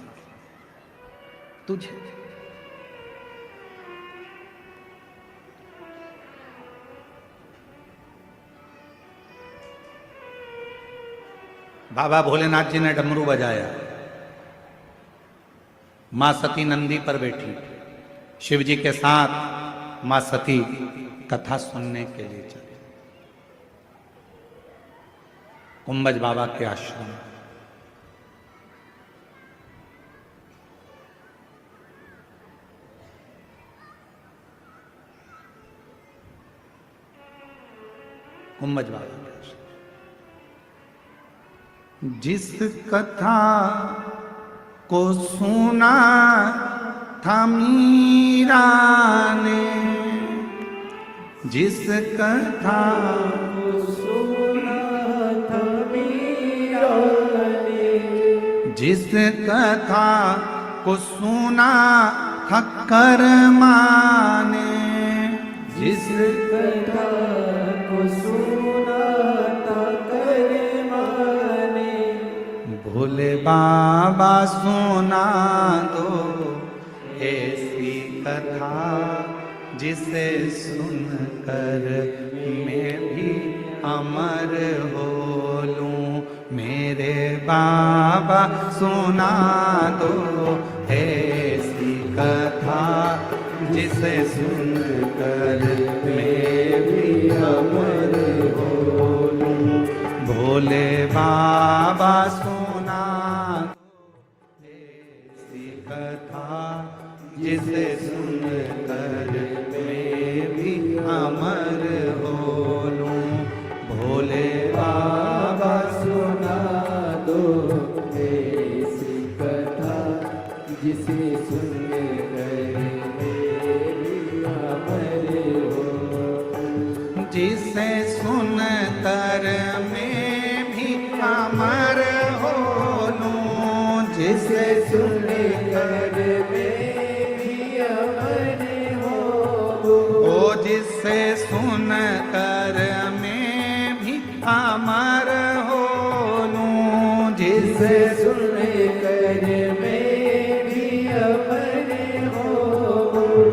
तुझे। बाबा भोलेनाथ जी ने डमरू बजाया, मां सती नंदी पर बैठी, शिव जी के साथ मां सती कथा सुनने के लिए चले कुंभज बाबा के आश्रम में। कुंभज बाबा के आश्रम। जिस कथा को सुना था मीरा ने, जिस कथा को सुना था मीरा ने, जिस कथा को सुना था कर्मा ने, जिस कथा को सुना था कर्मा ने, भोले बाबा सुना दो ऐसी कथा जिसे सुनकर मैं भी अमर हो लूं। मेरे बाबा सुना दो ऐसी कथा जिसे सुनकर मैं भी अमर हो लूं। भोले बाबा सुना दो ऐसी कथा जिसे सुनकर मैं भी अमर हो लूं। भोले बाबा सुना दो ऐसी कथा जिसे सुनकर मैं भी अमर हो, जिसे सुनकर मैं भी अमर हो लूं। जिसे सुनकर मैं भी अमर हो, ओ जिसे सुनकर मैं भी अमर हो लूं। जिसे सुनकर मैं भी अमर हो,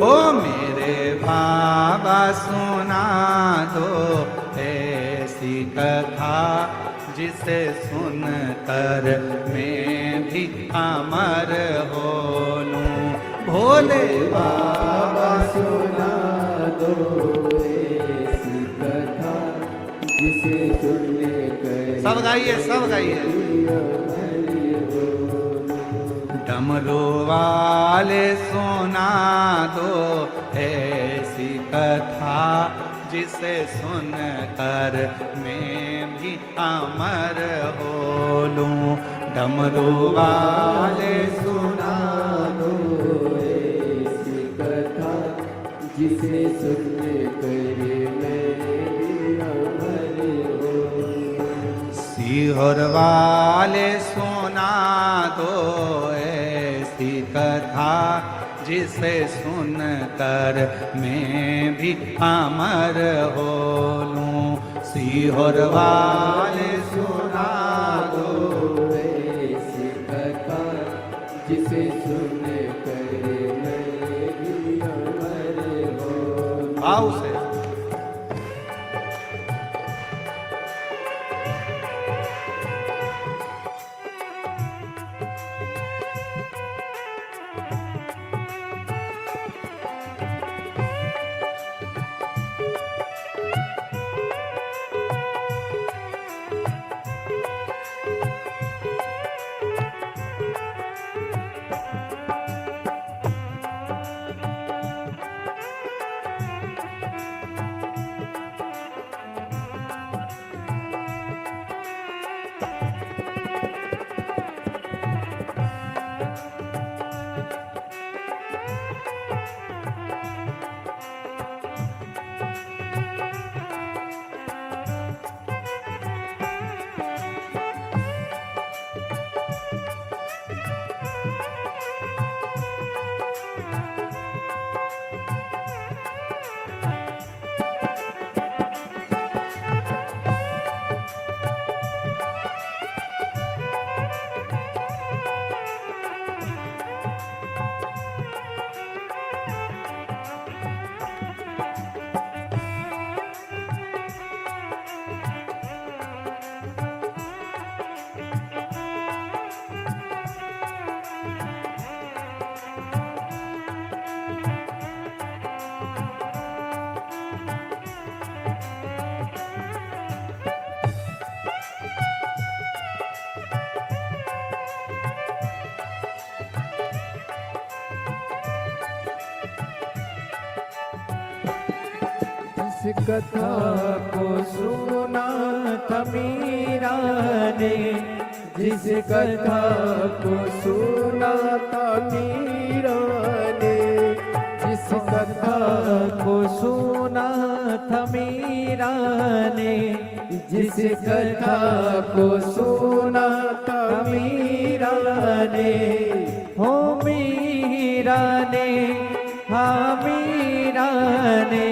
ओ मेरे बाबा सुना दो ऐसी कथा जिसे सुनकर मैं भी अमर हो लूं। भोले बाबा सुना दो ऐसी कथा जिसे सुनकर सब गाइए, सब गाइए। डमरू वाले सुना दो ऐसी कथा जिसे सुनकर मैं भी अमर हो लूं। डमरू वाले सुना दो ऐसी कथा जिसे सुनकर मैं भी अमर हो, सीहोर वाले सुना दो ऐसी कथा जिसे सुनकर मैं भी अमर हो लूं। सीहोर वाले सुना दो ऐसी कथा जिसे सुनकर मैं भी अमर हो, भाव से। जिस कथा को सुना था मीरा ने, जिस कथा को सुना था मीरा ने, जिस कथा को सुना था मीरा ने, जिस कथा को सुना था मीरा ने, हो मीरा ने, हाँ मीरा ने,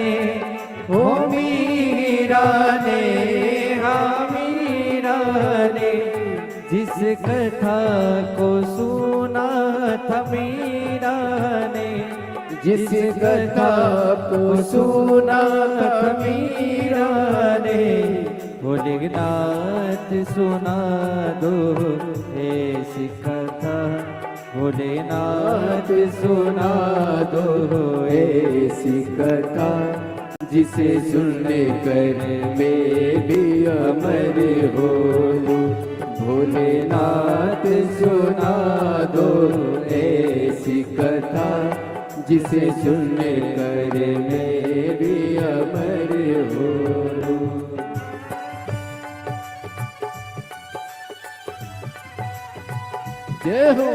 हो मीरा ने, हाँ मीरा ने, जिस कथा को सुना था मीरा ने, जिस कथा को सुना था मीरा ने, भोलेनाथ सुना दो ऐसी कथा, भोलेनाथ सुना दो ऐसी कथा, जिसे सुनने कर मैं भी अमर हो लूं। भोलेनाथ सुना दो ऐसी कथा, जिसे सुनने कर मैं भी अमर हो लूं। जय हो।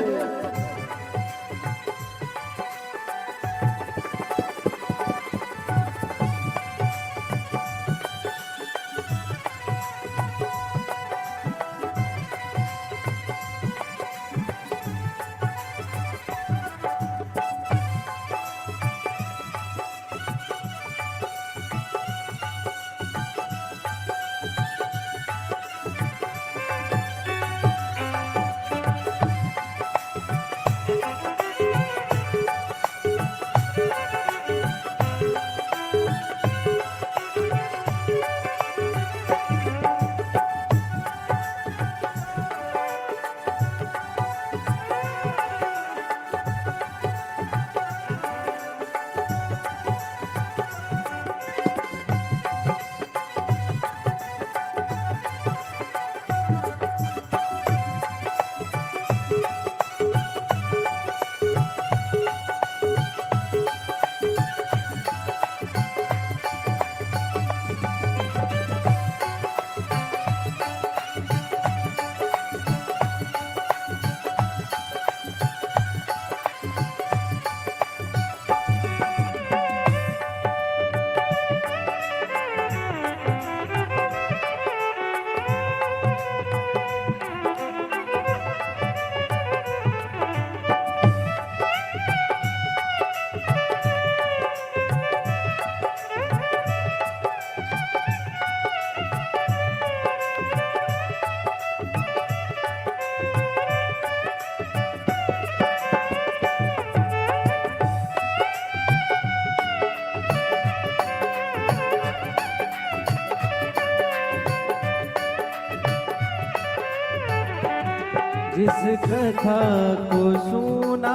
जिस कथा को सुना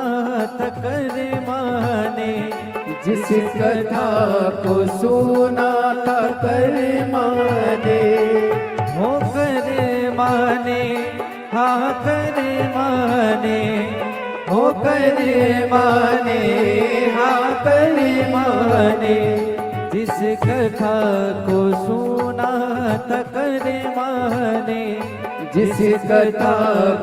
था कर माने, जिस कथा को सुना था कर माने, हो कर माने, हाँ कर माने, हो कर माने, हाँ कर माने, जिस कथा को सुना था कर माने, जिस कथा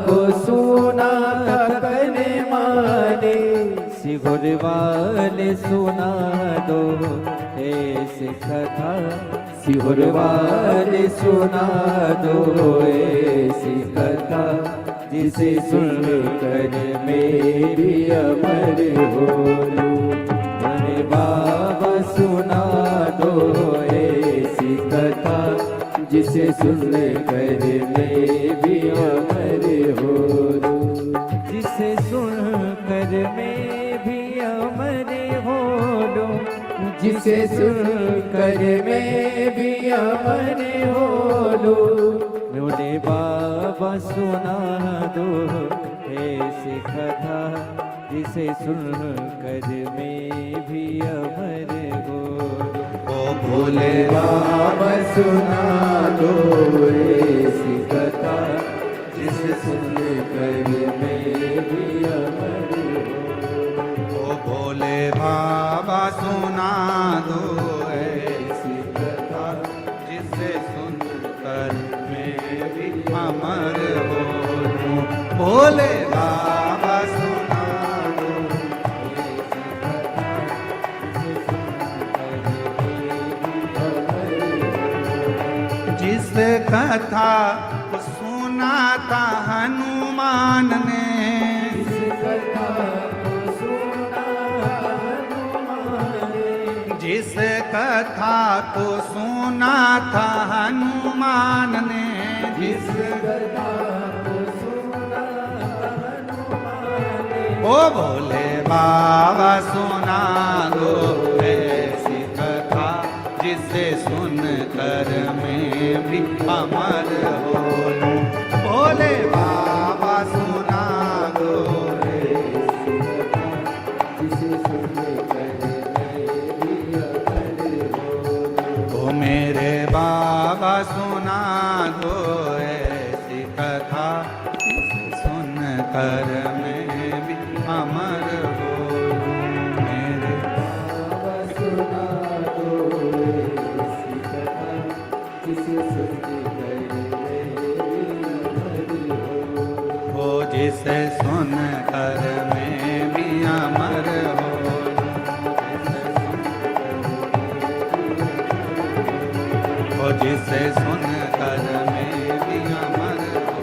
को सुना था कर माने, सिगुर वाले सुना दो ऐसी कथा, सिगुर वाले सुना दो ऐसी कथा, जिसे सुन कर मेरी अमर हो लूं। अरे बाबा सुना दो ऐसी कथा, जिसे सुन कर मैं भी अमर हो लूं। जिसे सुन कर मैं भी अमर हो लूं, जिसे सुन कर मैं भी अमर हो लूं। बोले बाबा सुना दो ऐसी कथा, जिसे सुन कर मैं भी अमर हो लूं। ओ भोले बाबा सुना दो ऐसी कथा, जिसे सुन कर मैं भी अमर हो। ओ भोले बाबा सुना दो ऐसी भी अमर हो लूं। भोले बाबा सुना दो जिस कथा को सुना था हनुमान ने, जिस कथा को सुना था हनुमान ने, जिस कथा को सुना हनुमान ने, ओ भोले बाबा सुना दो ऐसी कथा जिसे सुन कर मैं भी अमर हो लूं। भोले बाबा सुना दो ऐसी कथा जिसे सुन कर ओ मेरे बाबा सुना दो ऐसी कथा सुन कर मैं भी अमर हो लूं। मेरे बाबा सुना दो ऐसी कथा जिसे सुन कर मैं भी अमर हो, जिसे सुन कर मैं भी अमर हो, जिसे सुन कर मैं भी अमर हो।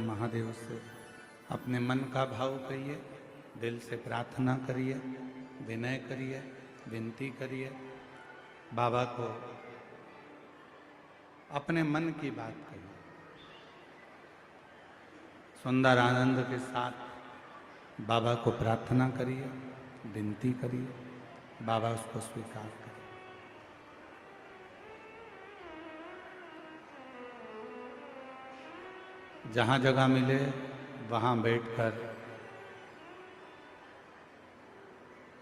महादेव से अपने मन का भाव कहिए, दिल से प्रार्थना करिए, विनय करिए, विनती करिए, बाबा को अपने मन की बात कहिए, सुंदर आनंद के साथ बाबा को प्रार्थना करिए, विनती करिए, बाबा उसको स्वीकार करें। जहाँ जगह मिले वहाँ बैठकर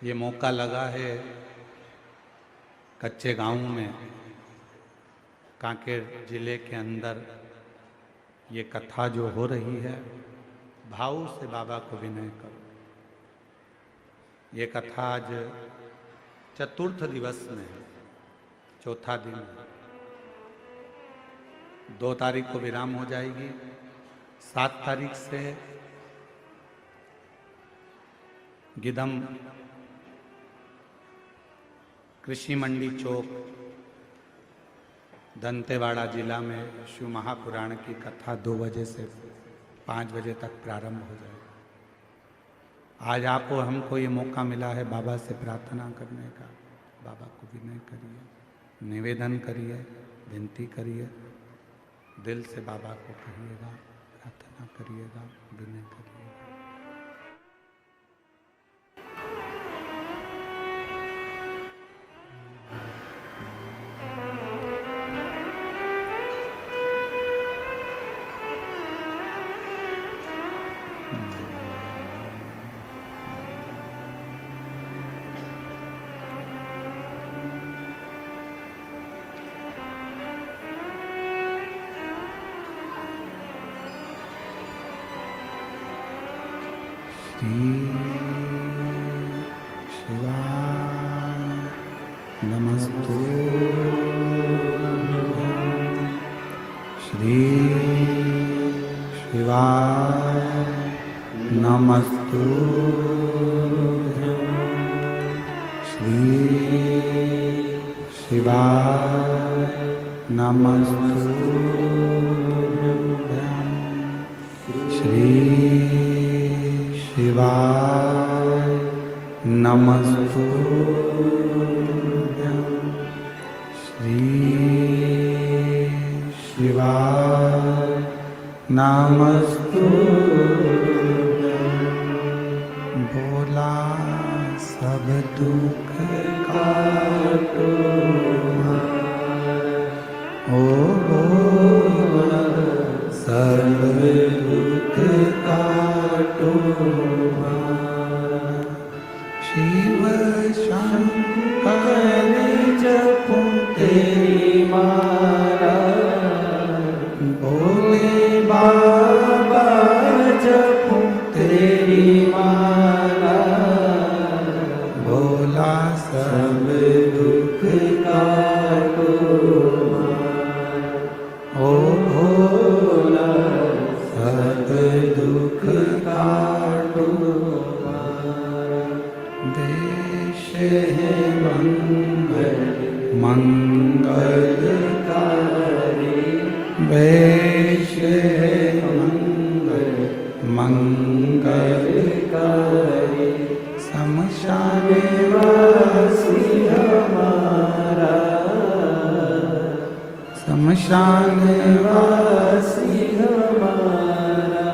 ये मौका लगा है कच्चे गांव में, कांकेर जिले के अंदर ये कथा जो हो रही है, भाव से बाबा को विनय करो। ये कथा आज चतुर्थ दिवस में है, चौथा दिन है। 2 तारीख को विराम हो जाएगी। 7 तारीख से गिदम कृषि मंडी चौक दंतेवाड़ा जिला में शिव महापुराण की कथा 2 बजे से 5 बजे तक प्रारंभ हो जाए। आज आपको हमको ये मौका मिला है बाबा से प्रार्थना करने का। बाबा को विनय करिए, निवेदन करिए, विनती करिए, दिल से बाबा को कहिएगा, प्रार्थना करिएगा, विनय करिएगा। शिवाय नमस्तुभ्यं, श्री शिवाय नमस्तुभ्यं, श्री शिवाय नमस्तुभ्यं, श्री शिवाय नमस्तुभ्यं, श्री शिवाय नमस्तुभ्यं। बोला सब दुख काटो, ओ बोला सब दुख काटो, शिव शंकर जपो तेरी माला, भोले बाबा जपो तेरी माला, है मंगल मंगलकारी, वेश है मंगल मंगलकारी, शमशान वासी हमारा, शमशान वासी हमारा,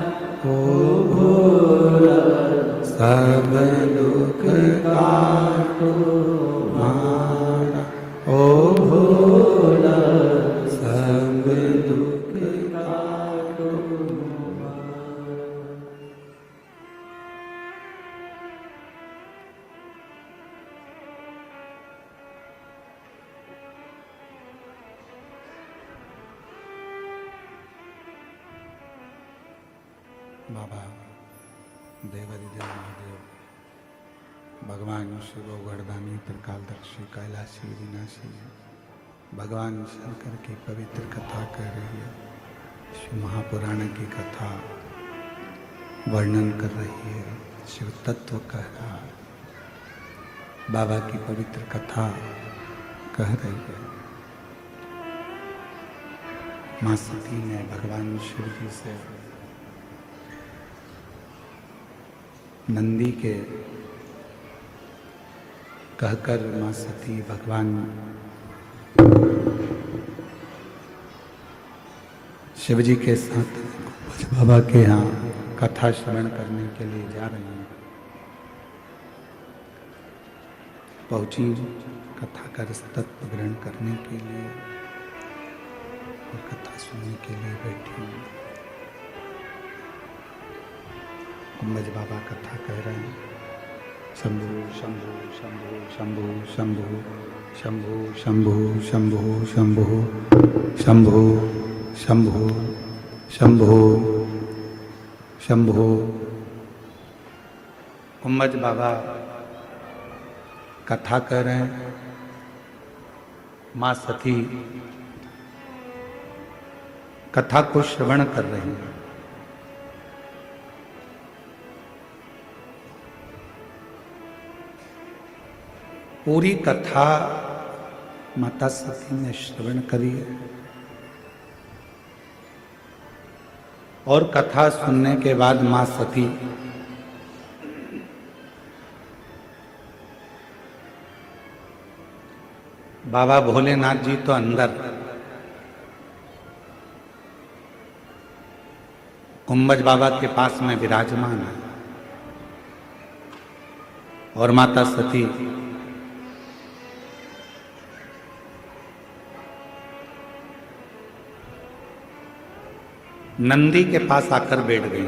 ओ भोला सब दुख काटो मारा, ओ भोला सब दुख काटो मारा। बाबा देवादिदेव महादेव, भगवान शिव गर्दानी त्रिकालदर्शी कैलाशी विनाशी, भगवान शंकर की पवित्र कथा कर रही है। शिव महापुराण की कथा वर्णन कर रही है, शिव तत्व कह रहा है, बाबा की पवित्र कथा कह रही है। माँ सती ने भगवान शिव जी से नंदी के कहकर माँ सती भगवान शिव जी के साथ बाबा के यहाँ कथा श्रवण करने के लिए जा रही हैं। पहुंची, कथा का तत्व ग्रहण करने के लिए और कथा सुनने के लिए बैठी। कुंभज बाबा कथा कह रहे हैं, शंभु शंभु शंभु शंभु शंभु शंभु शंभु शंभु शंभु शंभु शंभु शंभु शंभु। कुंभज बाबा कथा कर रहे हैं, माँ सती कथा को श्रवण कर रही हैं। पूरी कथा माता सती ने श्रवण करी है और कथा सुनने के बाद मां सती बाबा भोलेनाथ जी तो अंदर, कुंभज बाबा के पास में विराजमान है और माता सती नंदी के पास आकर बैठ गई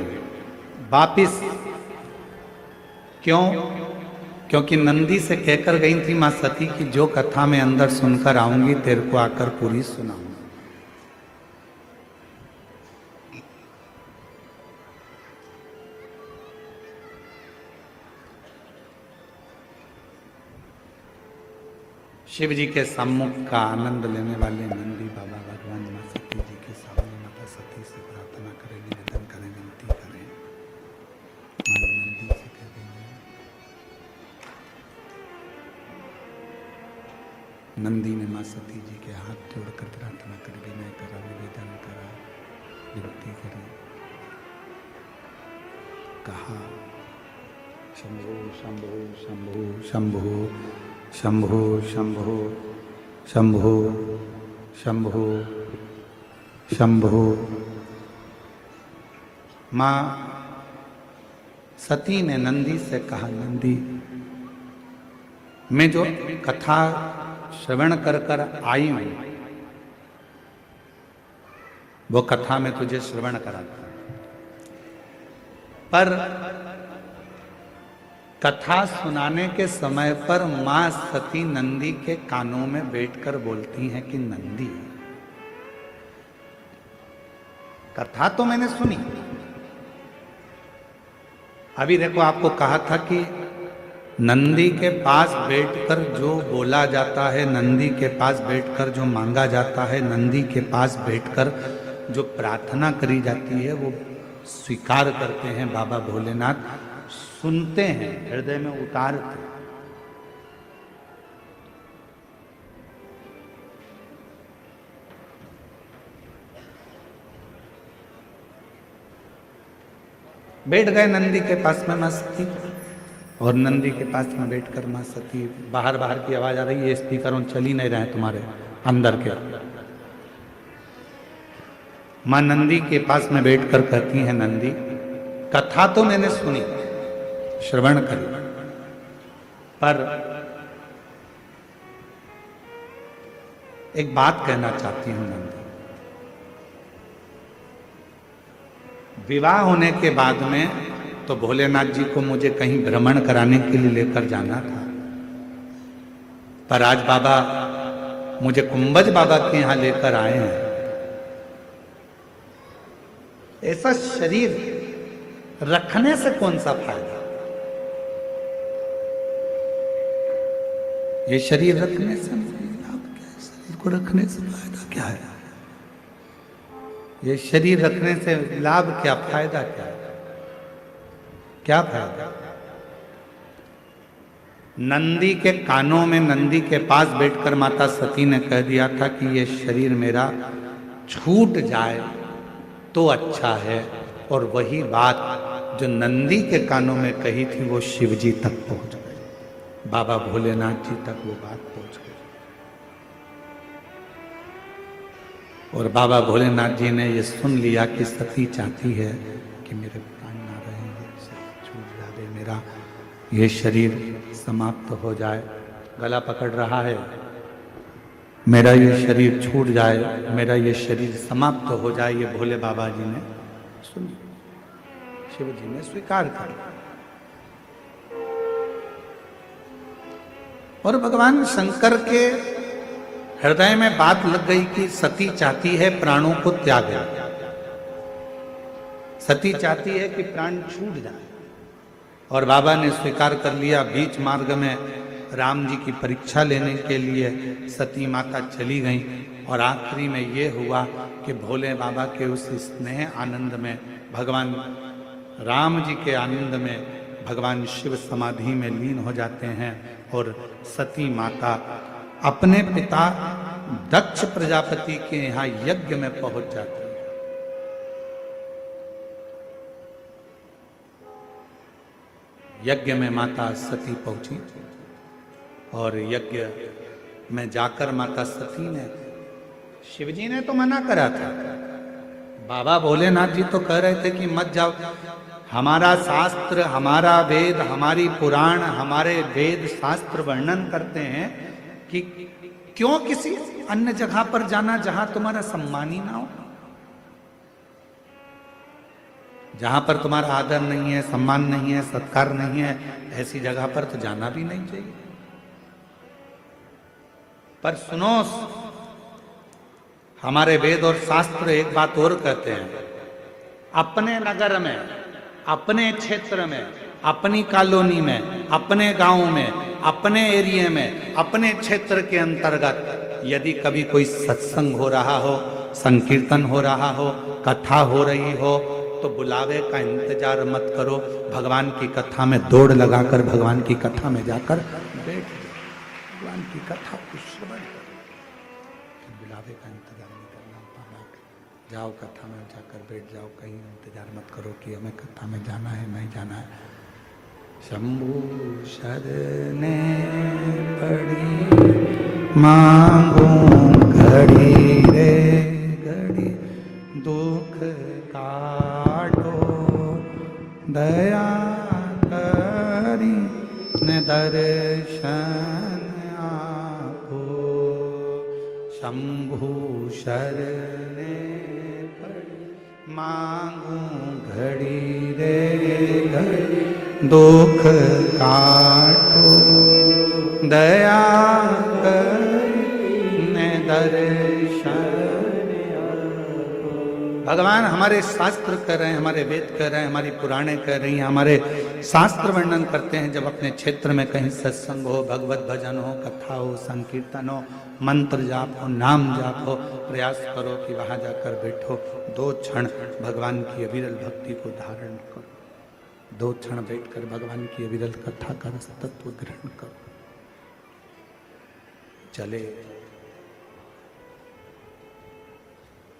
वापिस। क्यों? क्योंकि नंदी से कहकर गई थी मां सती की जो कथा मैं अंदर सुनकर आऊंगी तेरे को आकर पूरी सुनाऊंगी। शिव जी के सम्मुख का आनंद लेने वाले नंदी बाबा भगवान मां सती जी के सामने माता सती से प्रार्थना करें, निवेदन करें, विनती करें। मां नंदी से कह देंगे, नंदी ने मां सती जी के हाथ जोड़कर प्रार्थना कर, विनय करा, निवेदन करा, विनती करी, कहा शंभो शंभो शंभो शंभो शंभो शंभो शंभो शंभो शंभो। मां सती ने नंदी से कहा, नंदी मैं जो कथा श्रवण कर कर आई हूं वो कथा में तुझे श्रवण कराता, पर कथा सुनाने के समय पर मां सती नंदी के कानों में बैठकर बोलती हैं कि नंदी, कथा तो मैंने सुनी, अभी देखो आपको कहा था कि नंदी के पास बैठकर जो बोला जाता है, नंदी के पास बैठकर जो मांगा जाता है, नंदी के पास बैठकर जो प्रार्थना करी जाती है वो स्वीकार करते हैं बाबा भोलेनाथ, सुनते हैं, हृदय में उतारते। बैठ गए नंदी के पास में मां सती, और नंदी के पास में बैठकर मां सती, बाहर बाहर की आवाज आ रही है, स्पीकर ऑन चल ही नहीं रहे तुम्हारे अंदर के। मां नंदी के पास में बैठकर कहती हैं, नंदी कथा तो मैंने सुनी, श्रवण करी, पर एक बात कहना चाहती हूं नंदी। विवाह होने के बाद में तो भोलेनाथ जी को मुझे कहीं भ्रमण कराने के लिए लेकर जाना था, पर आज बाबा मुझे कुंभज बाबा के यहां लेकर आए हैं। ऐसा शरीर रखने से कौन सा फायदा? ये शरीर रखने से लाभ क्या है? शरीर को रखने से फायदा क्या है? ये शरीर रखने से लाभ क्या, फायदा क्या है? क्या फायदा? नंदी के कानों में, नंदी के पास बैठकर माता सती ने कह दिया था कि ये शरीर मेरा छूट जाए तो अच्छा है, और वही बात जो नंदी के कानों में कही थी वो शिव जी तक पहुंच गई, बाबा भोलेनाथ जी तक वो बात पहुंच गई। और बाबा भोलेनाथ जी ने ये सुन लिया कि सती चाहती है कि मेरे प्राण ना रहे, छूट जाए, मेरा ये शरीर समाप्त हो जाए, गला पकड़ रहा है, मेरा ये शरीर छूट जाए, मेरा ये शरीर समाप्त हो जाए। ये भोले बाबा जी ने सुन, शिव जी ने स्वीकार कर लिया। और भगवान शंकर के हृदय में बात लग गई कि सती चाहती है प्राणों को त्यागे, सती चाहती है कि प्राण छूट जाए, और बाबा ने स्वीकार कर लिया। बीच मार्ग में राम जी की परीक्षा लेने के लिए सती माता चली गई, और आखिरी में ये हुआ कि भोले बाबा के उस स्नेह आनंद में, भगवान राम जी के आनंद में भगवान शिव समाधि में लीन हो जाते हैं, और सती माता अपने पिता दक्ष प्रजापति के यहाँ यज्ञ में पहुंच जाती है। यज्ञ में माता सती पहुंची, और यज्ञ में जाकर माता सती ने, शिवजी ने तो मना करा था, बाबा भोलेनाथ जी तो कह रहे थे कि मत जाओ, हमारा शास्त्र, हमारा वेद, हमारी पुराण, हमारे वेद शास्त्र वर्णन करते हैं कि क्यों किसी अन्य जगह पर जाना जहां तुम्हारा सम्मान ही ना हो, जहां पर तुम्हारा आदर नहीं है, सम्मान नहीं है, सत्कार नहीं है, ऐसी जगह पर तो जाना भी नहीं चाहिए। पर सुनो, हमारे वेद और शास्त्र एक बात और कहते हैं, अपने नगर में, अपने क्षेत्र में, अपनी कॉलोनी में, अपने गांव में, अपने एरिया में, अपने क्षेत्र के अंतर्गत यदि कभी कोई सत्संग हो रहा हो, संकीर्तन हो रहा हो, कथा हो रही हो, तो बुलावे का इंतजार मत करो, भगवान की कथा में दौड़ लगाकर भगवान की कथा में जाकर बैठ जाओ, भगवान की कथा को श्रवण करो, बुलावे का इंतजार नहीं करना, जाओ कथा में जाकर बैठ जाओ, कहीं इंतजार मत करो कि हमें कथा में जाना है, नहीं जाना है। शंभु शरणे पड़ी मांगू घड़ी रे घड़ी, दुख काटो दया करी न दर्शन आपो। शंभु शरणे पड़ी मांगू घड़ी रे घड़ी, दुख काटो दया करने दर्शन। भगवान हमारे शास्त्र कर रहे हैं, हमारे वेद कर रहे हैं, हमारी पुराणे कर रही हैं, हमारे शास्त्र वर्णन करते हैं। जब अपने क्षेत्र में कहीं सत्संग हो, भगवत भजन हो, कथा हो, संकीर्तन हो, मंत्र जाप हो, नाम जाप हो, प्रयास करो कि वहां जाकर बैठो, 2 क्षण भगवान की अविरल भक्ति को धारण करो, 2 क्षण बैठकर भगवान की अविरल कथा का रस तत्व ग्रहण करो। चले,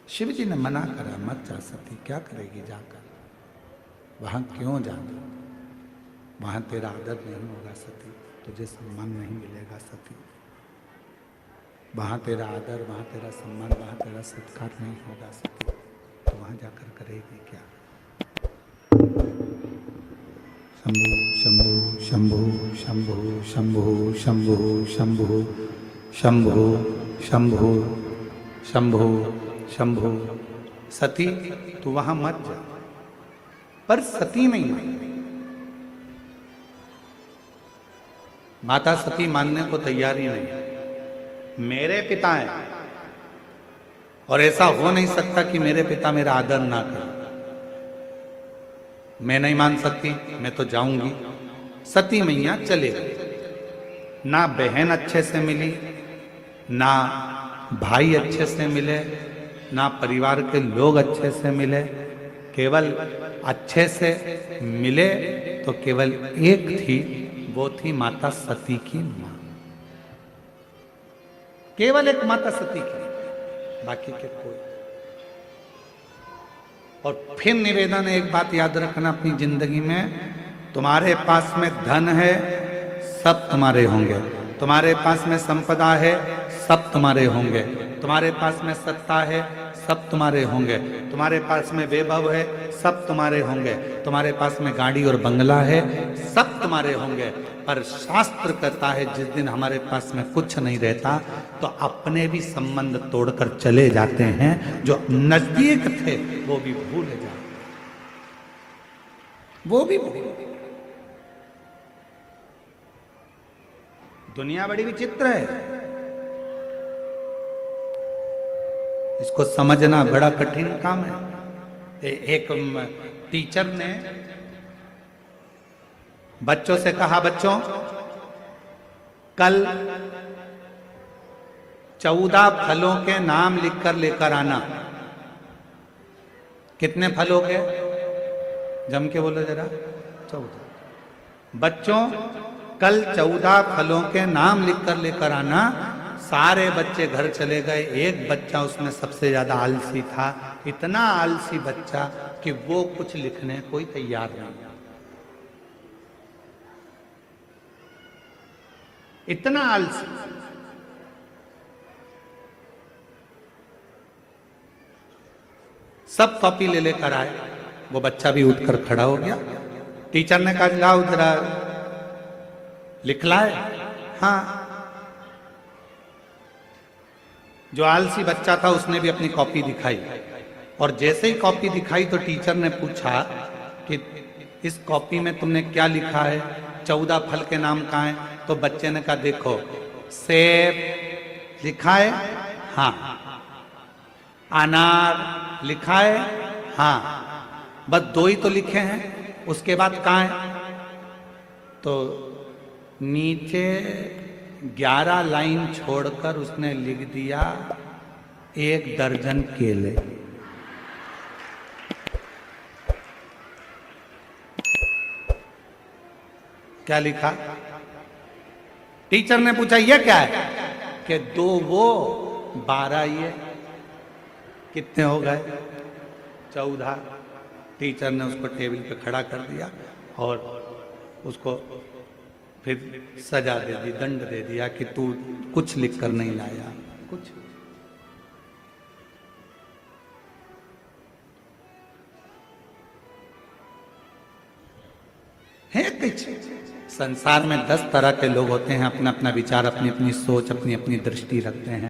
शिव जी ने मना करा, मत जा सती, क्या करेगी जाकर। वहां क्यों जाना? वहां तेरा आदर नहीं होगा सती, तुझे सम्मान नहीं मिलेगा सती। वहां तेरा आदर, वहां तेरा सम्मान, वहां तेरा सत्कार नहीं होगा सती, तो वहां जाकर करेगी क्या? शंभु शंभु शंभु शंभु शंभु शंभु शंभु शंभु शंभु शंभु। सती तू वहां मत जा, पर सती नहीं मानी। माता सती मानने को तैयार ही नहीं। मेरे पिता हैं और ऐसा हो नहीं सकता कि मेरे पिता मेरा आदर ना करें। मैं नहीं मान सकती, मैं तो जाऊंगी। सती मैया चले गई। ना बहन अच्छे से मिली, ना भाई अच्छे से मिले, ना परिवार के लोग अच्छे से मिले। केवल अच्छे से मिले तो केवल एक थी, वो थी माता सती की मां। केवल एक माता सती की, बाकी के कोई। और फिर निवेदन है, एक बात याद रखना अपनी जिंदगी में, तुम्हारे पास में धन है सब तुम्हारे होंगे, तुम्हारे पास में संपदा है सब तुम्हारे होंगे, तुम्हारे पास में सत्ता है सब तुम्हारे होंगे, तुम्हारे पास में वैभव है सब तुम्हारे होंगे, तुम्हारे पास में गाड़ी और बंगला है सब तुम्हारे होंगे। पर शास्त्र कहता है जिस दिन हमारे पास में कुछ नहीं रहता तो अपने भी संबंध तोड़कर चले जाते हैं, जो नजदीक थे वो भी भूल जाते, वो भी भूल। दुनिया बड़ी विचित्र है, इसको समझना बड़ा कठिन काम है। एक टीचर ने बच्चों से कहा, बच्चों कल 14 फलों के नाम लिखकर लेकर आना। कितने फल हो गए? जम के बोलो जरा। 14। बच्चों कल 14 फलों के नाम लिखकर लेकर आना। सारे बच्चे घर चले गए, एक बच्चा उसमें सबसे ज्यादा आलसी था। इतना आलसी बच्चा कि वो कुछ लिखने कोई तैयार नहीं, इतना आलसी। सब कॉपी ले लेकर आए, वो बच्चा भी उठकर खड़ा हो गया। टीचर ने कहा लाओ जरा लिख लाए। हाँ, जो आलसी बच्चा था उसने भी अपनी कॉपी दिखाई, और जैसे ही कॉपी दिखाई तो टीचर ने पूछा कि इस कॉपी में तुमने क्या लिखा है? 14 फल के नाम कहाँ हैं? तो बच्चे ने कहा देखो, सेब लिखा है, हाँ। अनार लिखा है, हाँ। बस 2 ही तो लिखे हैं, उसके बाद कहाँ है? तो नीचे 11 लाइन छोड़कर उसने लिख दिया 1 दर्जन केले। क्या लिखा? टीचर ने पूछा ये क्या है? कि 2 वो 12 ये। कितने हो गए? 14। टीचर ने उसको टेबल पे खड़ा कर दिया और उसको फिर सजा दे दी, दंड दे दिया कि तू कुछ लिख कर नहीं लाया, कुछ। है कुछ। संसार में 10 तरह के लोग होते हैं, अपना अपना विचार, अपनी अपनी सोच, अपनी अपनी दृष्टि रखते हैं।